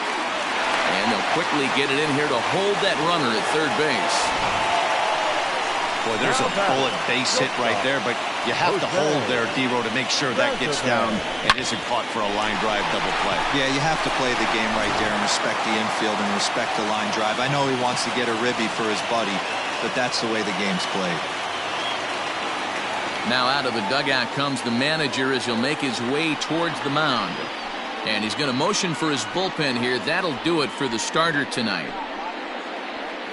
And they'll quickly get it in here to hold that runner at third base. Boy, there's a bullet base hit right there, but you have to hold there, D-Roll, to make sure that gets down and isn't caught for a line drive double play. Yeah, you have to play the game right there and respect the infield and respect the line drive. I know he wants to get a ribby for his buddy, but that's the way the game's played. Now out of the dugout comes the manager as he'll make his way towards the mound. And he's going to motion for his bullpen here. That'll do it for the starter tonight.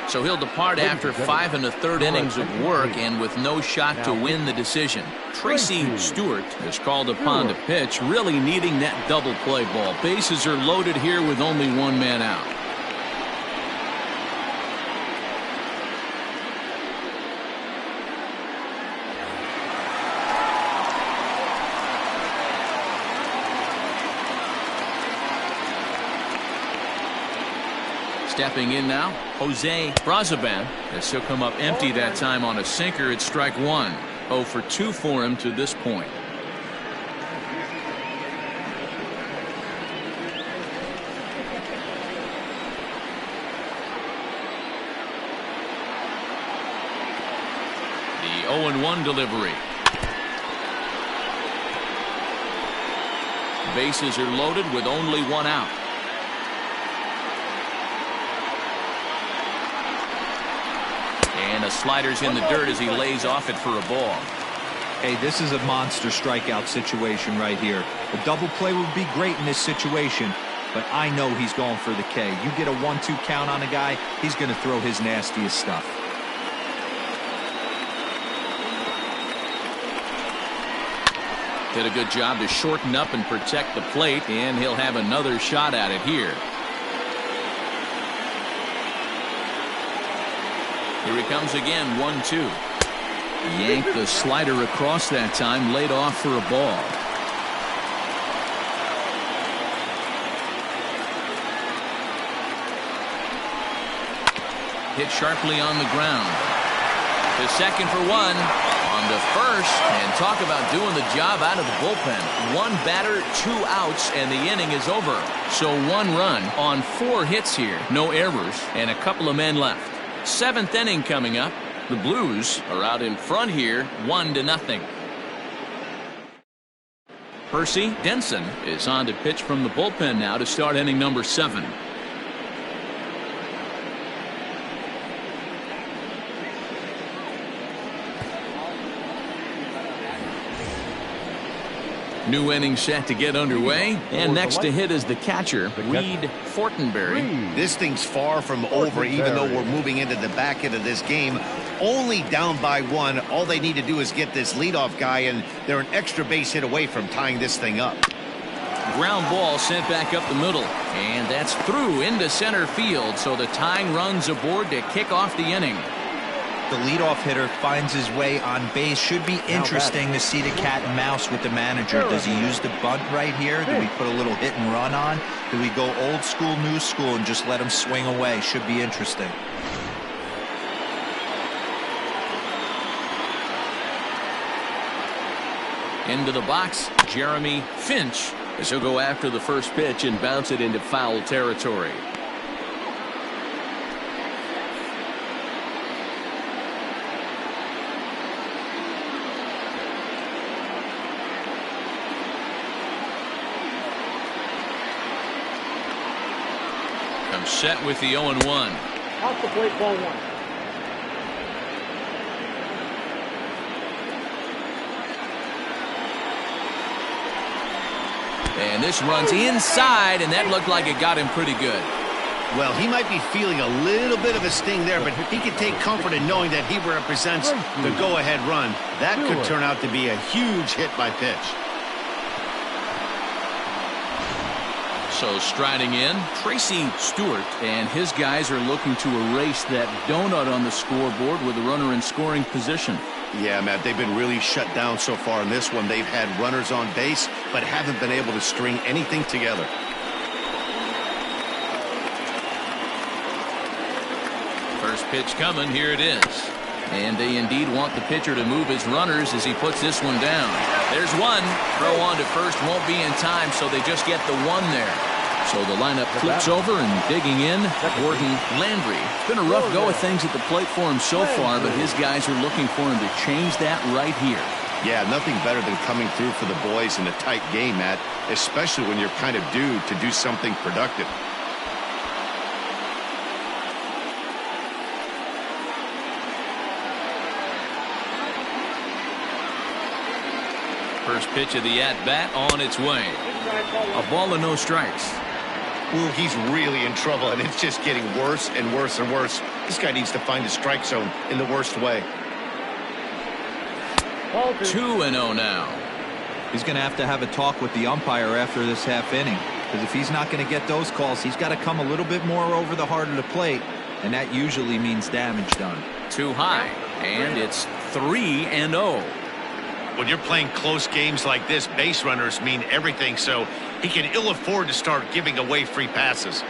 So he'll depart after 5 1/3 innings of work and with no shot to win the decision. Tracy Stewart is called upon to pitch, really needing that double play ball. Bases are loaded here with only 1 man out. Stepping in now, Jose Braziban. As he'll come up empty that time on a sinker. It's strike one. 0 for 2 for him to this point. The 0-1 delivery. Bases are loaded with only one out. And a slider's in the dirt as he lays off it for a ball. Hey, this is a monster strikeout situation right here. A double play would be great in this situation, but I know he's going for the K. You get a 1-2 count on a guy, he's going to throw his nastiest stuff. Did a good job to shorten up and protect the plate, and he'll have another shot at it here. Here he comes again, 1-2. Yanked the slider across that time, laid off for a ball. Hit sharply on the ground. To second for one. On to first, and talk about doing the job out of the bullpen. One batter, 2 outs, and the inning is over. So 1 run on 4 hits here, no errors, and a couple of men left. 7th inning coming up. The Blues are out in front here, 1-0. Percy Denson is on to pitch from the bullpen now to start inning number 7. New inning set to get underway, and next to hit is the catcher, Reed Fortenberry. This thing's far from over, even though we're moving into the back end of this game. Only down by 1. All they need to do is get this leadoff guy, and they're an extra base hit away from tying this thing up. Ground ball sent back up the middle, and that's through into center field, so the tying run's aboard to kick off the inning. The leadoff hitter finds his way on base. Should be interesting to see the cat and mouse with the manager. Does he use the bunt right here? Do we put a little hit and run on? Do we go old school, new school, and just let him swing away? Should be interesting. Into the box, Jeremy Finch, as he'll go after the first pitch and bounce it into foul territory. Set with the 0-1. Off the plate, ball 1. And this runs inside, and that looked like it got him pretty good. Well, he might be feeling a little bit of a sting there, but he can take comfort in knowing that he represents the go-ahead run. That could turn out to be a huge hit by pitch. So striding in, Tracy Stewart, and his guys are looking to erase that donut on the scoreboard with a runner in scoring position. Yeah, Matt, they've been really shut down so far in this one. They've had runners on base, but haven't been able to string anything together. First pitch coming, here it is. And they indeed want the pitcher to move his runners as he puts this one down. There's one. Throw on to first won't be in time, so they just get the 1 there. So the lineup flips over, and digging in, Gordon Landry. It's been a rough go of things at the plate for him so far, but his guys are looking for him to change that right here. Yeah, nothing better than coming through for the boys in a tight game, Matt, especially when you're kind of due to do something productive. First pitch of the at-bat on its way. A ball and no strikes. Ooh, he's really in trouble, and it's just getting worse and worse and worse. This guy needs to find the strike zone in the worst way. 2-0 now. He's going to have a talk with the umpire after this half inning, because if he's not going to get those calls, he's got to come a little bit more over the heart of the plate, and that usually means damage done. Too high, and it's 3-0. When you're playing close games like this, base runners mean everything, so he can ill afford to start giving away free passes.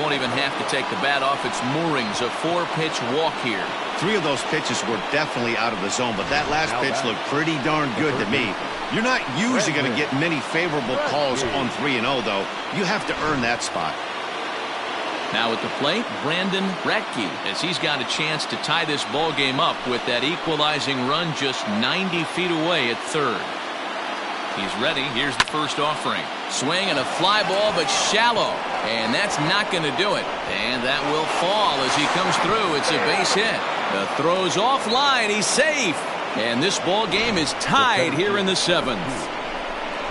won't even have to take the bat off its moorings. A 4-pitch walk here. 3 of those pitches were definitely out of the zone, but that last pitch looked pretty darn good to me. You're not usually going to get many favorable calls on 3-0, though. You have to earn that spot. Now at the plate, Brandon Ratke, as he's got a chance to tie this ball game up with that equalizing run just 90 feet away at third. He's ready. Here's the first offering. Swing and a fly ball, but shallow. And that's not going to do it. And that will fall as he comes through. It's a base hit. The throw's offline. He's safe. And this ball game is tied here in the 7th.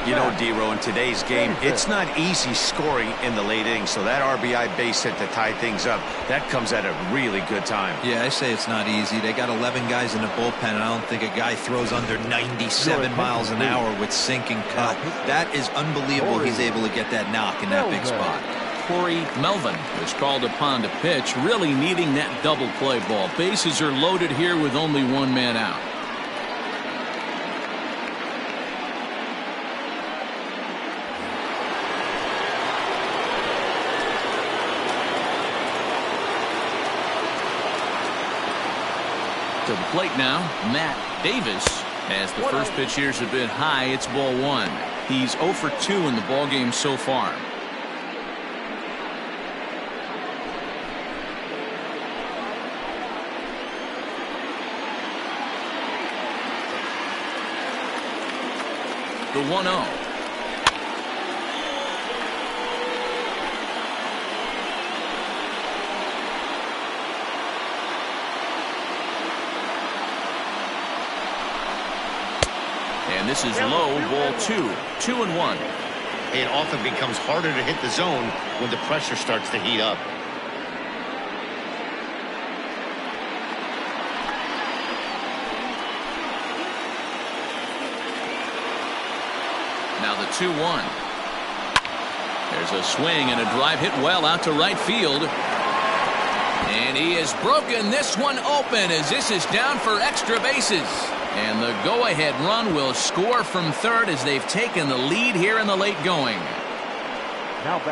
You know, D-Row, in today's game, it's not easy scoring in the late innings, so that RBI base hit to tie things up, that comes at a really good time. Yeah, I say it's not easy. They got 11 guys in the bullpen, and I don't think a guy throws under 97 miles an hour with sink and cut. That is unbelievable. He's able to get that knock in that big spot. Corey Melvin is called upon to pitch, really needing that double play ball. Bases are loaded here with only 1 man out. To the plate now, Matt Davis, as the first pitch here is a bit high. It's ball 1. He's 0 for 2 in the ball game so far. The 1-0. And this is low, ball 2. 2-1. It often becomes harder to hit the zone when the pressure starts to heat up. Now the 2-1. There's a swing and a drive hit well out to right field. And he has broken this one open as this is down for extra bases. And the go-ahead run will score from third as they've taken the lead here in the late going.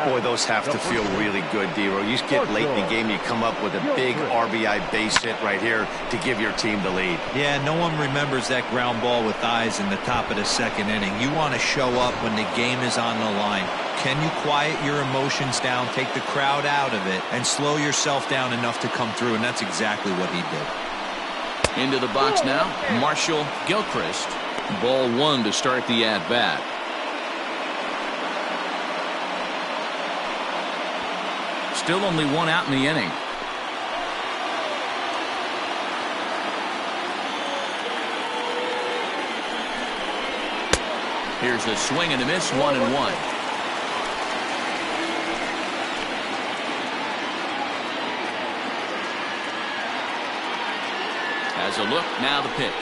Boy, those have to feel really good, D-Row. You get late in the game, you come up with a big RBI base hit right here to give your team the lead. Yeah, no one remembers that ground ball with eyes in the top of the 2nd inning. You want to show up when the game is on the line. Can you quiet your emotions down, take the crowd out of it, and slow yourself down enough to come through? And that's exactly what he did. Into the box now, Marshall Gilchrist. Ball 1 to start the at-bat. Still only 1 out in the inning. Here's a swing and a miss, 1-1. As a look, now the pitch.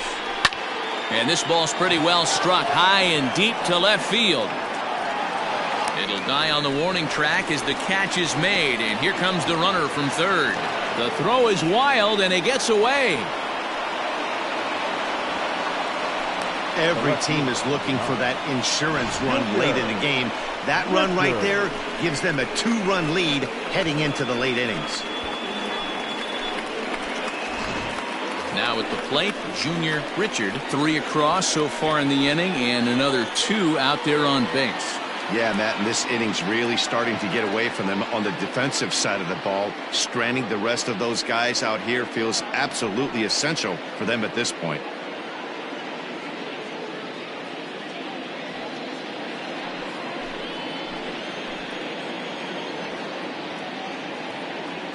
And this ball's pretty well struck high and deep to left field. It'll die on the warning track as the catch is made, and here comes the runner from third. The throw is wild, and it gets away. Every team is looking for that insurance run late in the game. That run right there gives them a 2-run lead heading into the late innings. Now at the plate, Junior Richard. 3 across so far in the inning, and another 2 out there on base. Yeah, Matt, and this inning's really starting to get away from them on the defensive side of the ball. Stranding the rest of those guys out here feels absolutely essential for them at this point.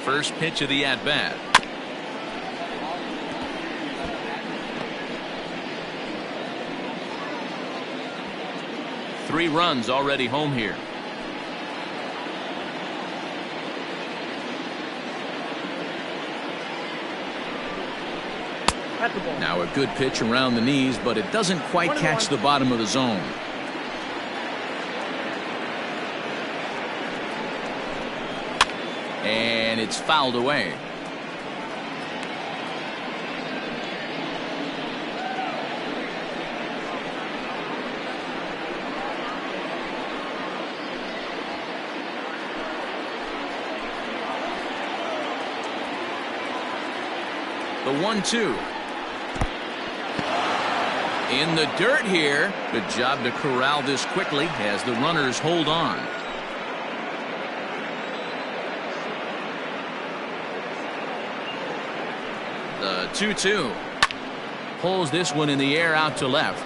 First pitch of the at-bat. Three runs already home here. Now a good pitch around the knees, but it doesn't quite catch the bottom of the zone. And it's fouled away. The 1-2. In the dirt here. Good job to corral this quickly as the runners hold on. The 2-2. Pulls this one in the air out to left.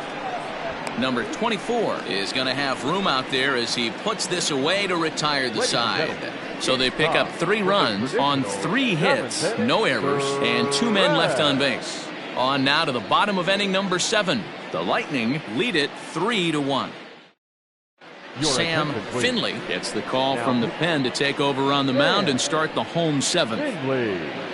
Number 24 is going to have room out there as he puts this away to retire the side. So they pick up 3 runs on 3 hits, no errors, and 2 men left on base. On now to the bottom of inning number 7. The Lightning lead it 3-1. Sam Finley gets the call from the pen to take over on the mound and start the home 7th.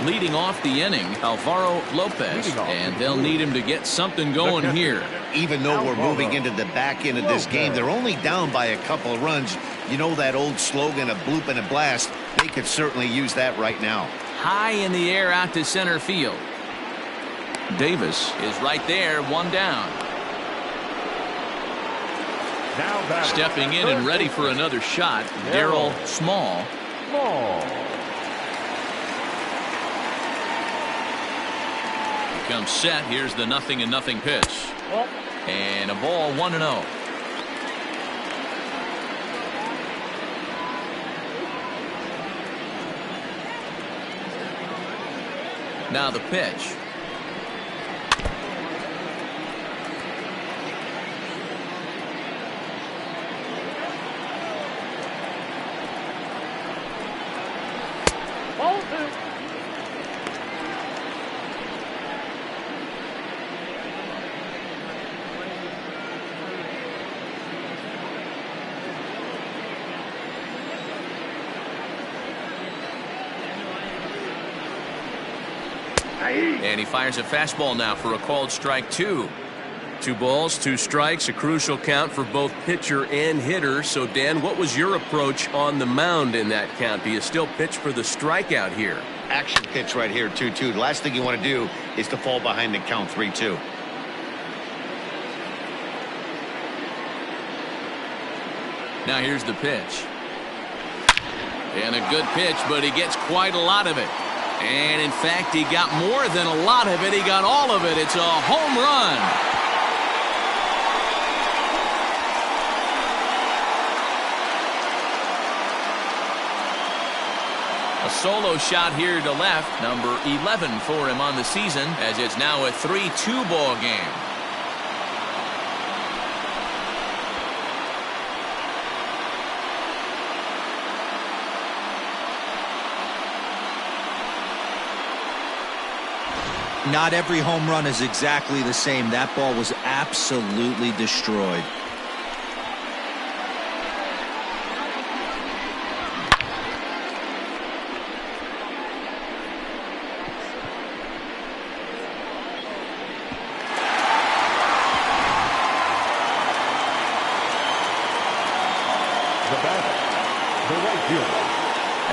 Leading off the inning, Alvaro Lopez, and they'll need him to get something going here. Even though we're moving into the back end of this game, they're only down by a couple of runs. You know that old slogan, a bloop and a blast. They could certainly use that right now. High in the air out to center field. Davis is right there, 1 down. Stepping in and ready for another shot, Darryl Small. Comes set. Here's the 0-0 pitch. And a ball, 1-0. Now the pitch. And he fires a fastball now for a called strike 2. 2 balls, 2 strikes, a crucial count for both pitcher and hitter. So, Dan, what was your approach on the mound in that count? Do you still pitch for the strikeout here? Action pitch right here, 2-2. The last thing you want to do is to fall behind the count 3-2. Now here's the pitch. And a good pitch, but he gets quite a lot of it. And in fact, he got more than a lot of it. He got all of it. It's a home run. A solo shot here to left. Number 11 for him on the season, as it's now a 3-2 ball game. Not every home run is exactly the same. That ball was absolutely destroyed.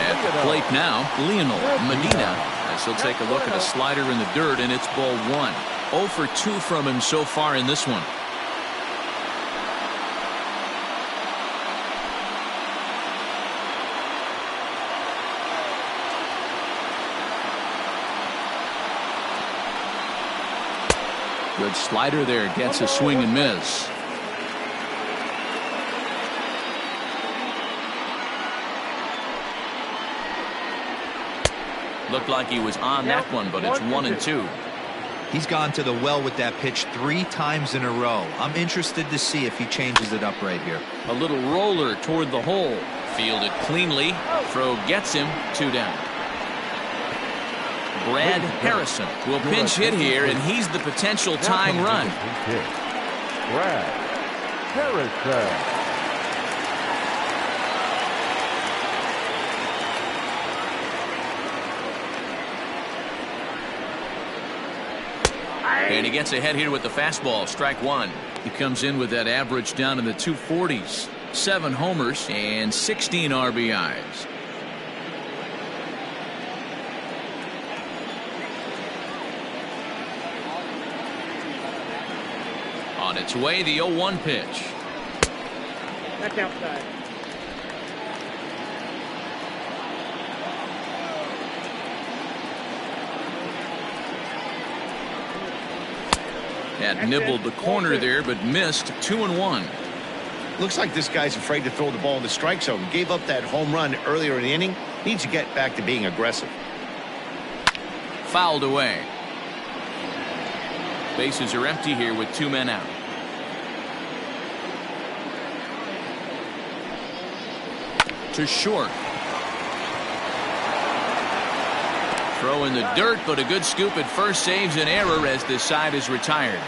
At the plate now, Lionel Medina. He'll take a look at a slider in the dirt, and it's ball 1. 0 for 2 from him so far in this one. Good slider there, gets a swing and miss. Looked like he was on that one, but it's 1-2. He's gone to the well with that pitch 3 times in a row. I'm interested to see if he changes it up right here. A little roller toward the hole. Fielded cleanly. Throw gets him. 2 down. Brad Harrison will pinch hit here, and he's the potential tying run. Brad Harrison. And he gets ahead here with the fastball. Strike 1. He comes in with that average down in the 240s. 7 homers and 16 RBIs. On its way, the 0-1 pitch. That's outside. Had nibbled the corner there, but missed. 2-1. Looks like this guy's afraid to throw the ball in the strike zone. Gave up that home run earlier in the inning. Needs to get back to being aggressive. Fouled away. Bases are empty here with 2 men out. To short. Throw in the dirt, but a good scoop at first saves an error as this side is retired.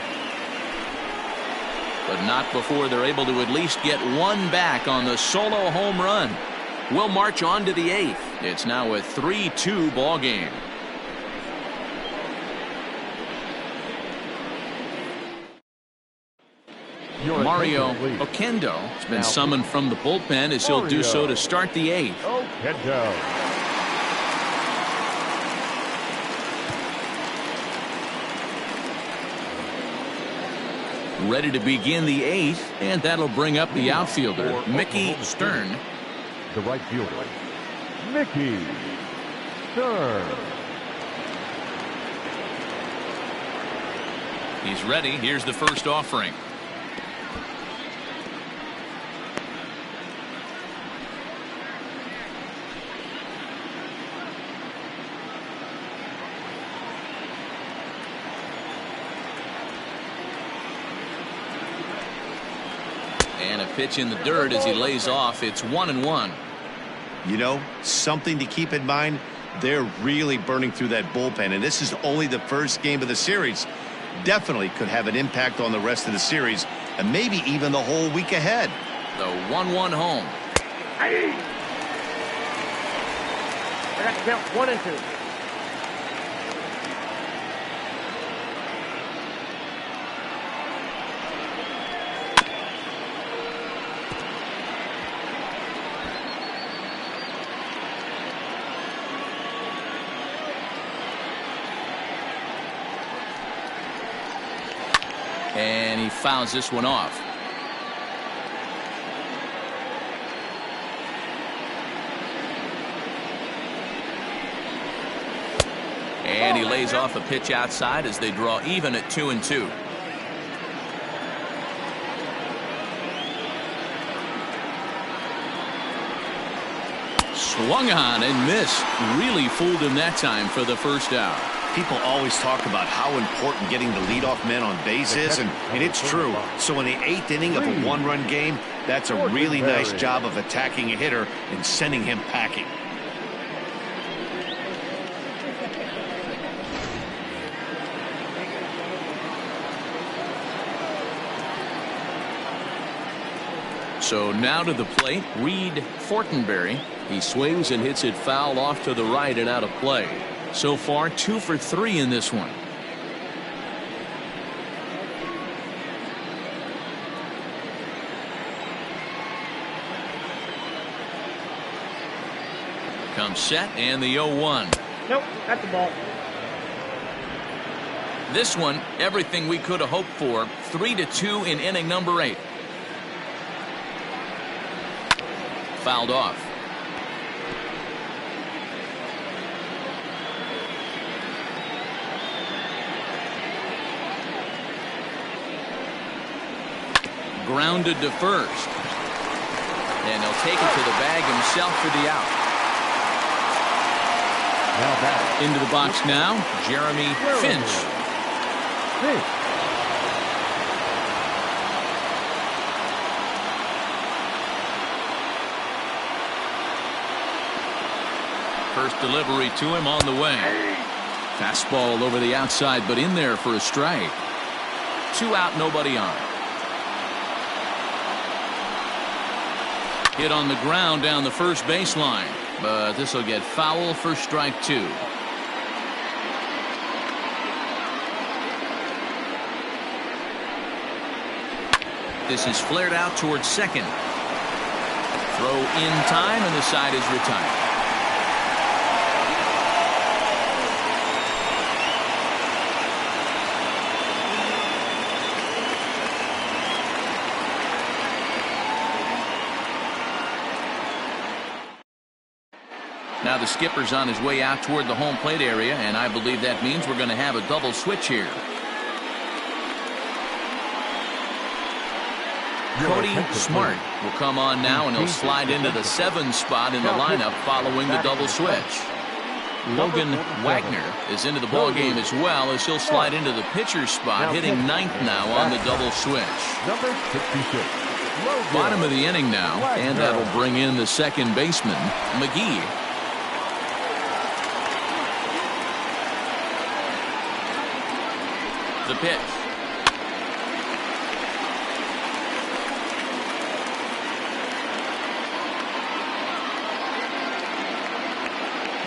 But not before they're able to at least get one back on the solo home run. We'll march on to the 8th. It's now a 3-2 ball game. Mario Oquendo has been summoned from the bullpen as he'll do so to start the 8th. Oquendo. Ready to begin the 8th, and that'll bring up the outfielder, Mickey Stern. The right fielder, Mickey Stern. He's ready. Here's the first offering. And a pitch in the dirt as he lays off. It's 1-1. You know, something to keep in mind. They're really burning through that bullpen, and this is only the first game of the series. Definitely could have an impact on the rest of the series, and maybe even the whole week ahead. The 1-1 home. I got to count 1 and 2. And he fouls this one off. And he lays off a pitch outside as they draw even at 2-2. Swung on and missed. Really fooled him that time for the first out. People always talk about how important getting the leadoff man on base is, and it's true. So in the 8th inning of a 1-run game, that's a really nice job of attacking a hitter and sending him packing. So now to the plate, Reed Fortenberry. He swings and hits it foul off to the right and out of play. So far, 2 for 3 in this one. Comes set and the 0-1. Nope, that's the ball. This one, everything we could have hoped for. 3-2 in inning number 8. Fouled off. Grounded to first. And he'll take it to the bag himself for the out. Now back. Into the box now, Jeremy Finch. First delivery to him on the way. Fastball over the outside, but in there for a strike. 2 out, nobody on. Hit on the ground down the first baseline, but this will get foul for strike 2. This is flared out towards second. Throw in time, and the side is retired. Now the skipper's on his way out toward the home plate area, and I believe that means we're going to have a double switch here. Cody Smart will come on now, and he'll slide into the 7 spot in the lineup following the double switch. Logan Wagner is into the ball game as well, as he'll slide into the pitcher's spot, hitting 9th now on the double switch. Number 66. Bottom of the inning now, and that'll bring in the second baseman, McGee. The pitch.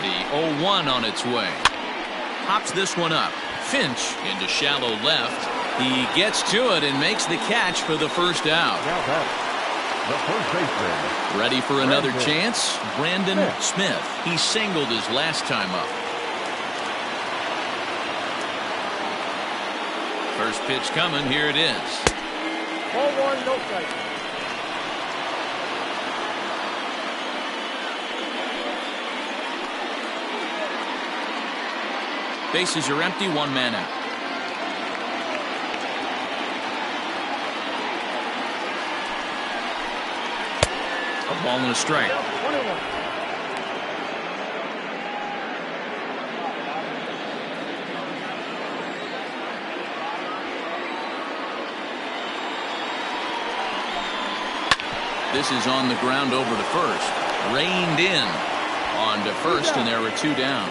The 0-1 on its way. Pops this one up. Finch into shallow left. He gets to it and makes the catch for the first out. The first baseman. Ready for another chance? Brandon Smith. He singled his last time up. First pitch coming. Here it is. 0-1, no strike. Bases are empty, 1 man out. A ball and a strike. 1-1. This is on the ground over to first. Reined in on to first, and there were 2 down.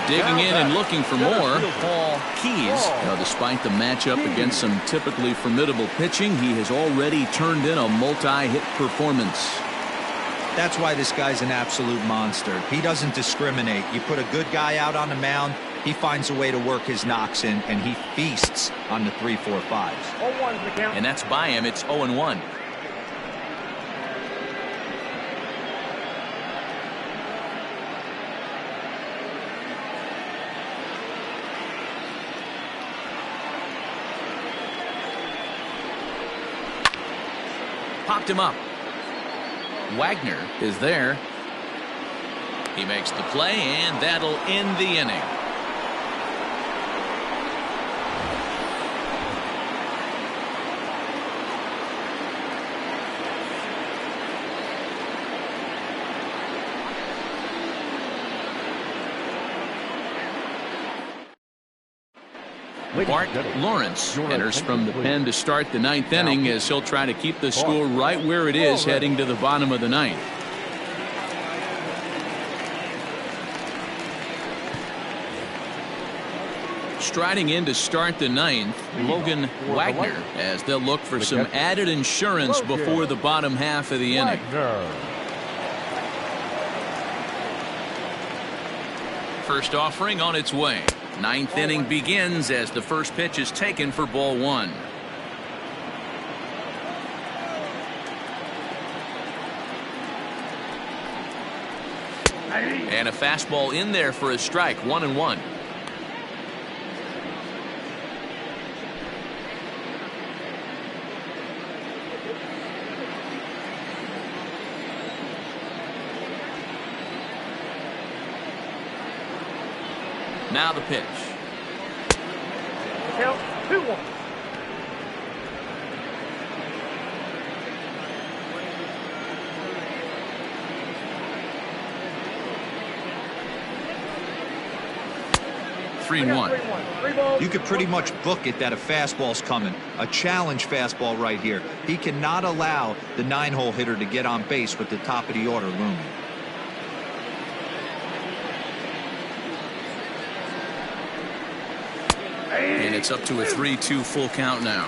Digging in and looking for more, Paul Keys. Now, despite the matchup against some typically formidable pitching, he has already turned in a multi-hit performance. That's why this guy's an absolute monster. He doesn't discriminate. You put a good guy out on the mound, he finds a way to work his knocks in, and he feasts on the 3-4-5s. 0-1's the count. And that's by him. It's 0-1. Popped him up. Wagner is there. He makes the play, and that'll end the inning. Bart Lawrence enters from the pen to start the 9th inning, as he'll try to keep the score right where it is heading to the bottom of the 9th. Striding in to start the 9th, Logan Wagner, as they'll look for some added insurance before the bottom half of the inning. First offering on its way. 9th inning begins as the first pitch is taken for ball 1. And a fastball in there for a strike. 1-1. Now the pitch. Count 2-1. You could pretty much book it that a fastball's coming. A challenge fastball right here. He cannot allow the 9-hole hitter to get on base with the top of the order looming. And it's up to a 3-2 full count now.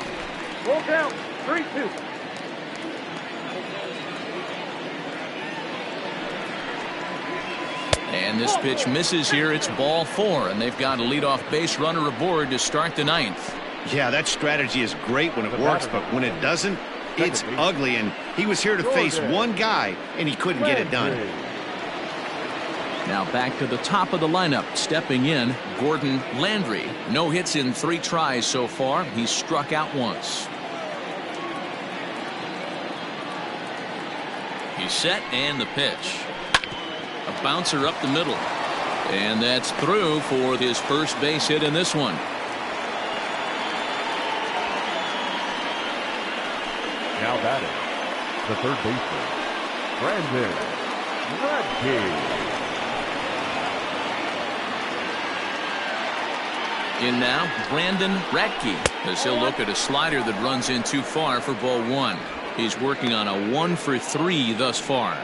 Full count, 3-2. And this pitch misses here. It's ball 4, and they've got a leadoff base runner aboard to start the 9th. Yeah, that strategy is great when it works, but when it doesn't, it's ugly. And he was here to face one guy, and he couldn't get it done. Now back to the top of the lineup. Stepping in, Gordon Landry. No hits in 3 tries so far. He's struck out once. He's set, and the pitch. bouncer up the middle. And that's through for his first base hit in this one. Now batting, the third baseman, Brandon Radke. In now, Brandon Radke, as he'll look at a slider that runs in too far for ball one. He's working on a 1-for-3 thus far.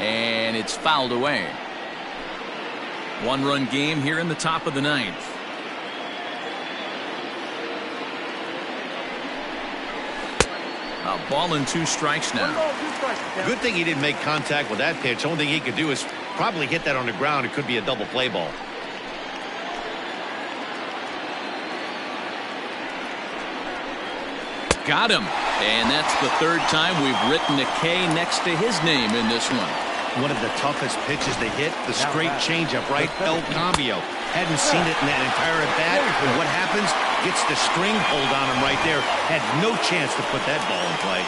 And it's fouled away. One-run game here in the top of the ninth. A ball and 2 strikes now. Good thing he didn't make contact with that pitch. Only thing he could do is probably hit that on the ground. It could be a double play ball. Got him. And that's the third time we've written a K next to his name in this one. One of the toughest pitches to hit, the straight changeup, right? El Cambio. Hadn't seen it in that entire at bat. And what happens? Gets the string pulled on him right there. Had no chance to put that ball in play.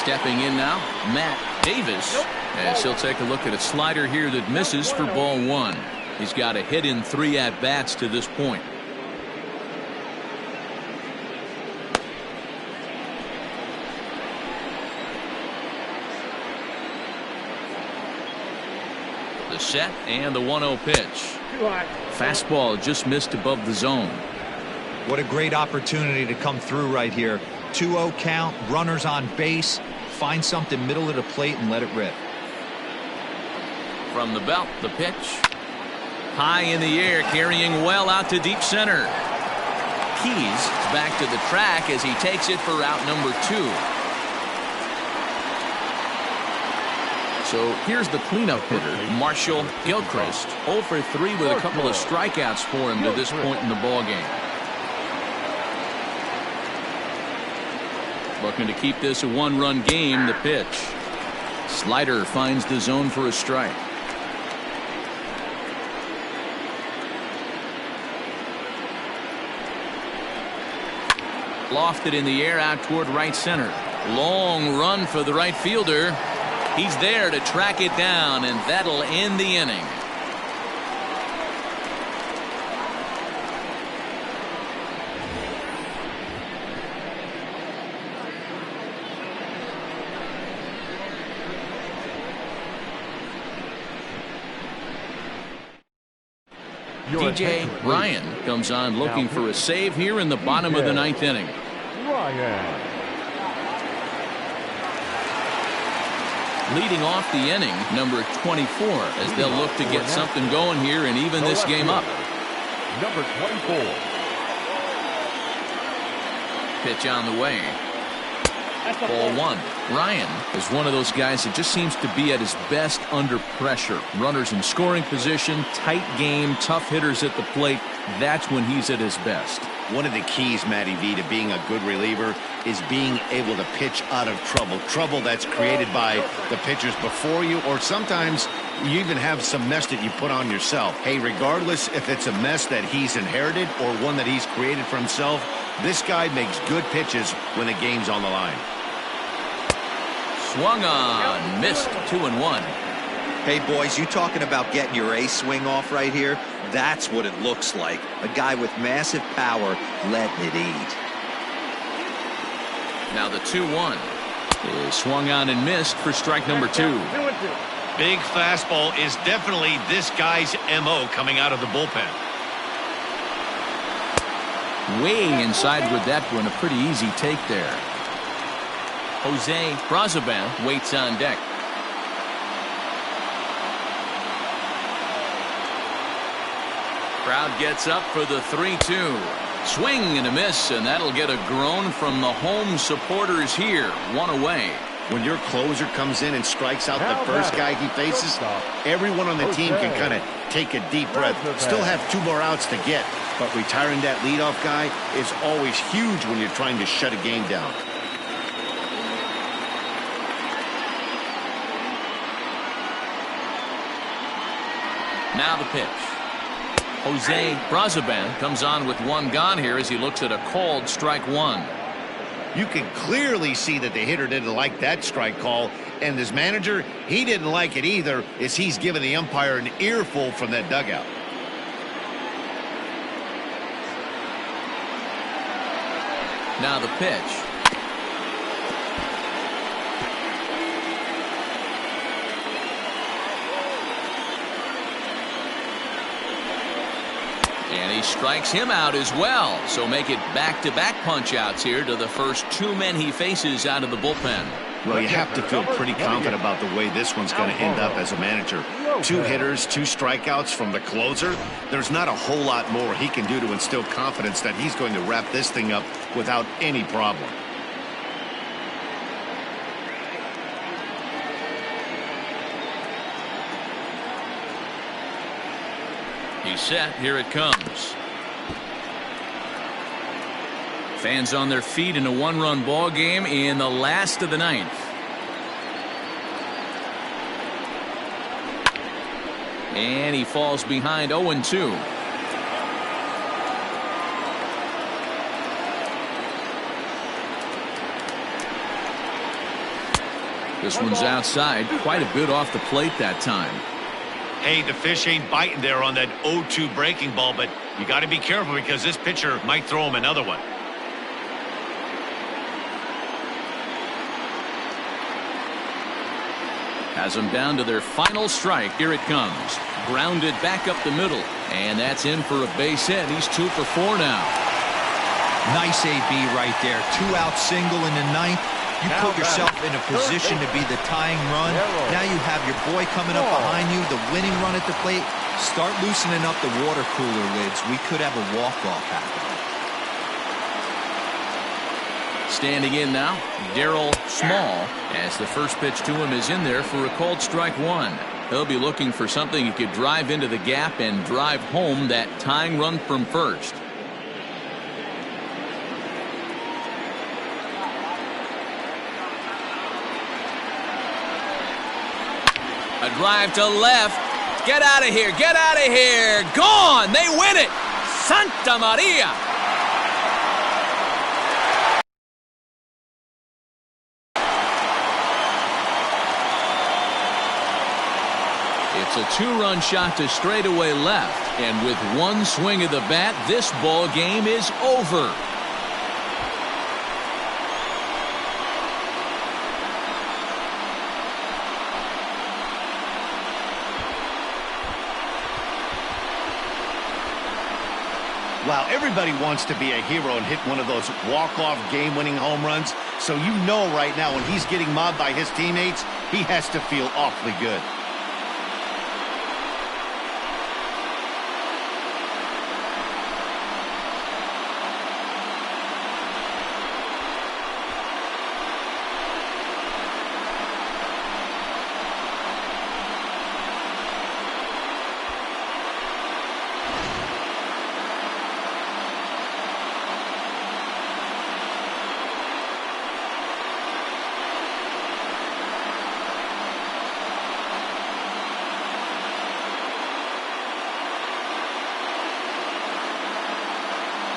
Stepping in now, Matt Davis, as he'll take a look at a slider here that misses for ball one. He's got a hit in 3 at-bats to this point. The set and the 1-0 pitch. Fastball just missed above the zone. What a great opportunity to come through right here. 2-0 count, runners on base. Find something middle of the plate and let it rip. From the belt, the pitch. High in the air, carrying well out to deep center. Keys is back to the track as he takes it for route number 2. So here's the cleanup hitter, Marshall Gilchrist. 0 for 3 with a couple of strikeouts for him to this point in the ballgame. Looking to keep this a 1-run game. The pitch. Slider finds the zone for a strike. Lofted in the air out toward right center. Long run for the right fielder. He's there to track it down, and that'll end the inning. DJ Ryan comes on looking for a save here in the bottom of the 9th inning. Ryan. Leading off the inning, number 24, as they'll look to get something going here and even this game up. Number 24. Pitch on the way. Ball 1. Ryan is one of those guys that just seems to be at his best under pressure. Runners in scoring position, tight game, tough hitters at the plate. That's when he's at his best. One of the keys, Matty V, to being a good reliever is being able to pitch out of trouble. Trouble that's created by the pitchers before you, or sometimes you even have some mess that you put on yourself. Hey, regardless if it's a mess that he's inherited or one that he's created for himself, this guy makes good pitches when the game's on the line. Swung on, missed. 2-1. Hey, boys, you talking about getting your A swing off right here? That's what it looks like. A guy with massive power letting it eat. Now the 2-1 is swung on and missed for strike number 2. Big fastball is definitely this guy's MO coming out of the bullpen. Way inside with that one. A pretty easy take there. Jose Braziban waits on deck. Crowd gets up for the 3-2. Swing and a miss, and that'll get a groan from the home supporters here. 1 away. When your closer comes in and strikes out the first guy he faces, everyone on the team can kind of take a deep breath. Still have 2 more outs to get, but retiring that leadoff guy is always huge when you're trying to shut a game down. Now the pitch. Jose Braziban comes on with one gone here as he looks at a called strike one. You can clearly see that the hitter didn't like that strike call, and his manager, he didn't like it either, as he's giving the umpire an earful from that dugout. Now the pitch. And he strikes him out as well. So make it back-to-back punch-outs here to the first two men he faces out of the bullpen. Well, you have to feel pretty confident about the way this one's going to end up as a manager. 2 hitters, 2 strikeouts from the closer. There's not a whole lot more he can do to instill confidence that he's going to wrap this thing up without any problem. He's set. Here it comes. Fans on their feet in a 1-run ball game in the last of the 9th. And he falls behind 0-2. This one's outside, quite a bit off the plate that time. Hey, the fish ain't biting there on that 0-2 breaking ball, but you got to be careful because this pitcher might throw him another one. Has them down to their final strike. Here it comes. Grounded back up the middle. And that's in for a base hit. He's 2 for 4 now. Nice AB right there. 2-out single in the 9th. You put yourself in a position to be the tying run. Now you have your boy coming up behind you, the winning run at the plate. Start loosening up the water cooler lids. We could have a walk-off happen. Standing in now, Darryl Small, as the first pitch to him is in there for a called strike one. He'll be looking for something he could drive into the gap and drive home that tying run from first. A drive to left. Get out of here. Get out of here. Gone. They win it. Santa Maria. It's a 2-run shot to straightaway left. And with one swing of the bat, this ball game is over. Wow, everybody wants to be a hero and hit one of those walk-off game-winning home runs. So you know right now when he's getting mobbed by his teammates, he has to feel awfully good.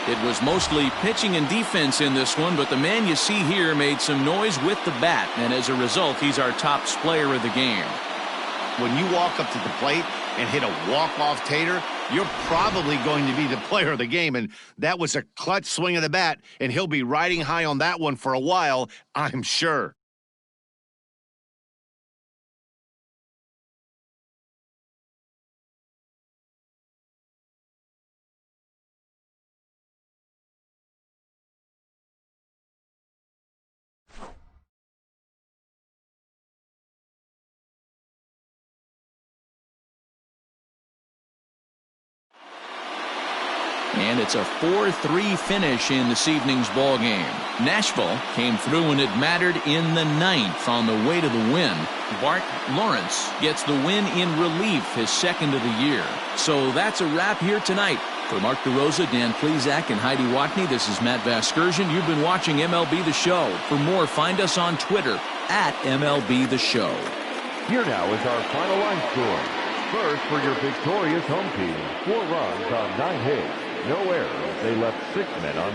It was mostly pitching and defense in this one, but the man you see here made some noise with the bat, and as a result, he's our top player of the game. When you walk up to the plate and hit a walk-off tater, you're probably going to be the player of the game, and that was a clutch swing of the bat, and he'll be riding high on that one for a while, I'm sure. And it's a 4-3 finish in this evening's ball game. Nashville came through when it mattered in the 9th on the way to the win. Bart Lawrence gets the win in relief, his second of the year. So that's a wrap here tonight. For Mark DeRosa, Dan Plesac, and Heidi Watney, this is Matt Vasgersian. You've been watching MLB The Show. For more, find us on Twitter @MLB The Show. Here now is our final line score. first for your victorious home team. 4 runs on 9 hits. No errors. They left 6 men on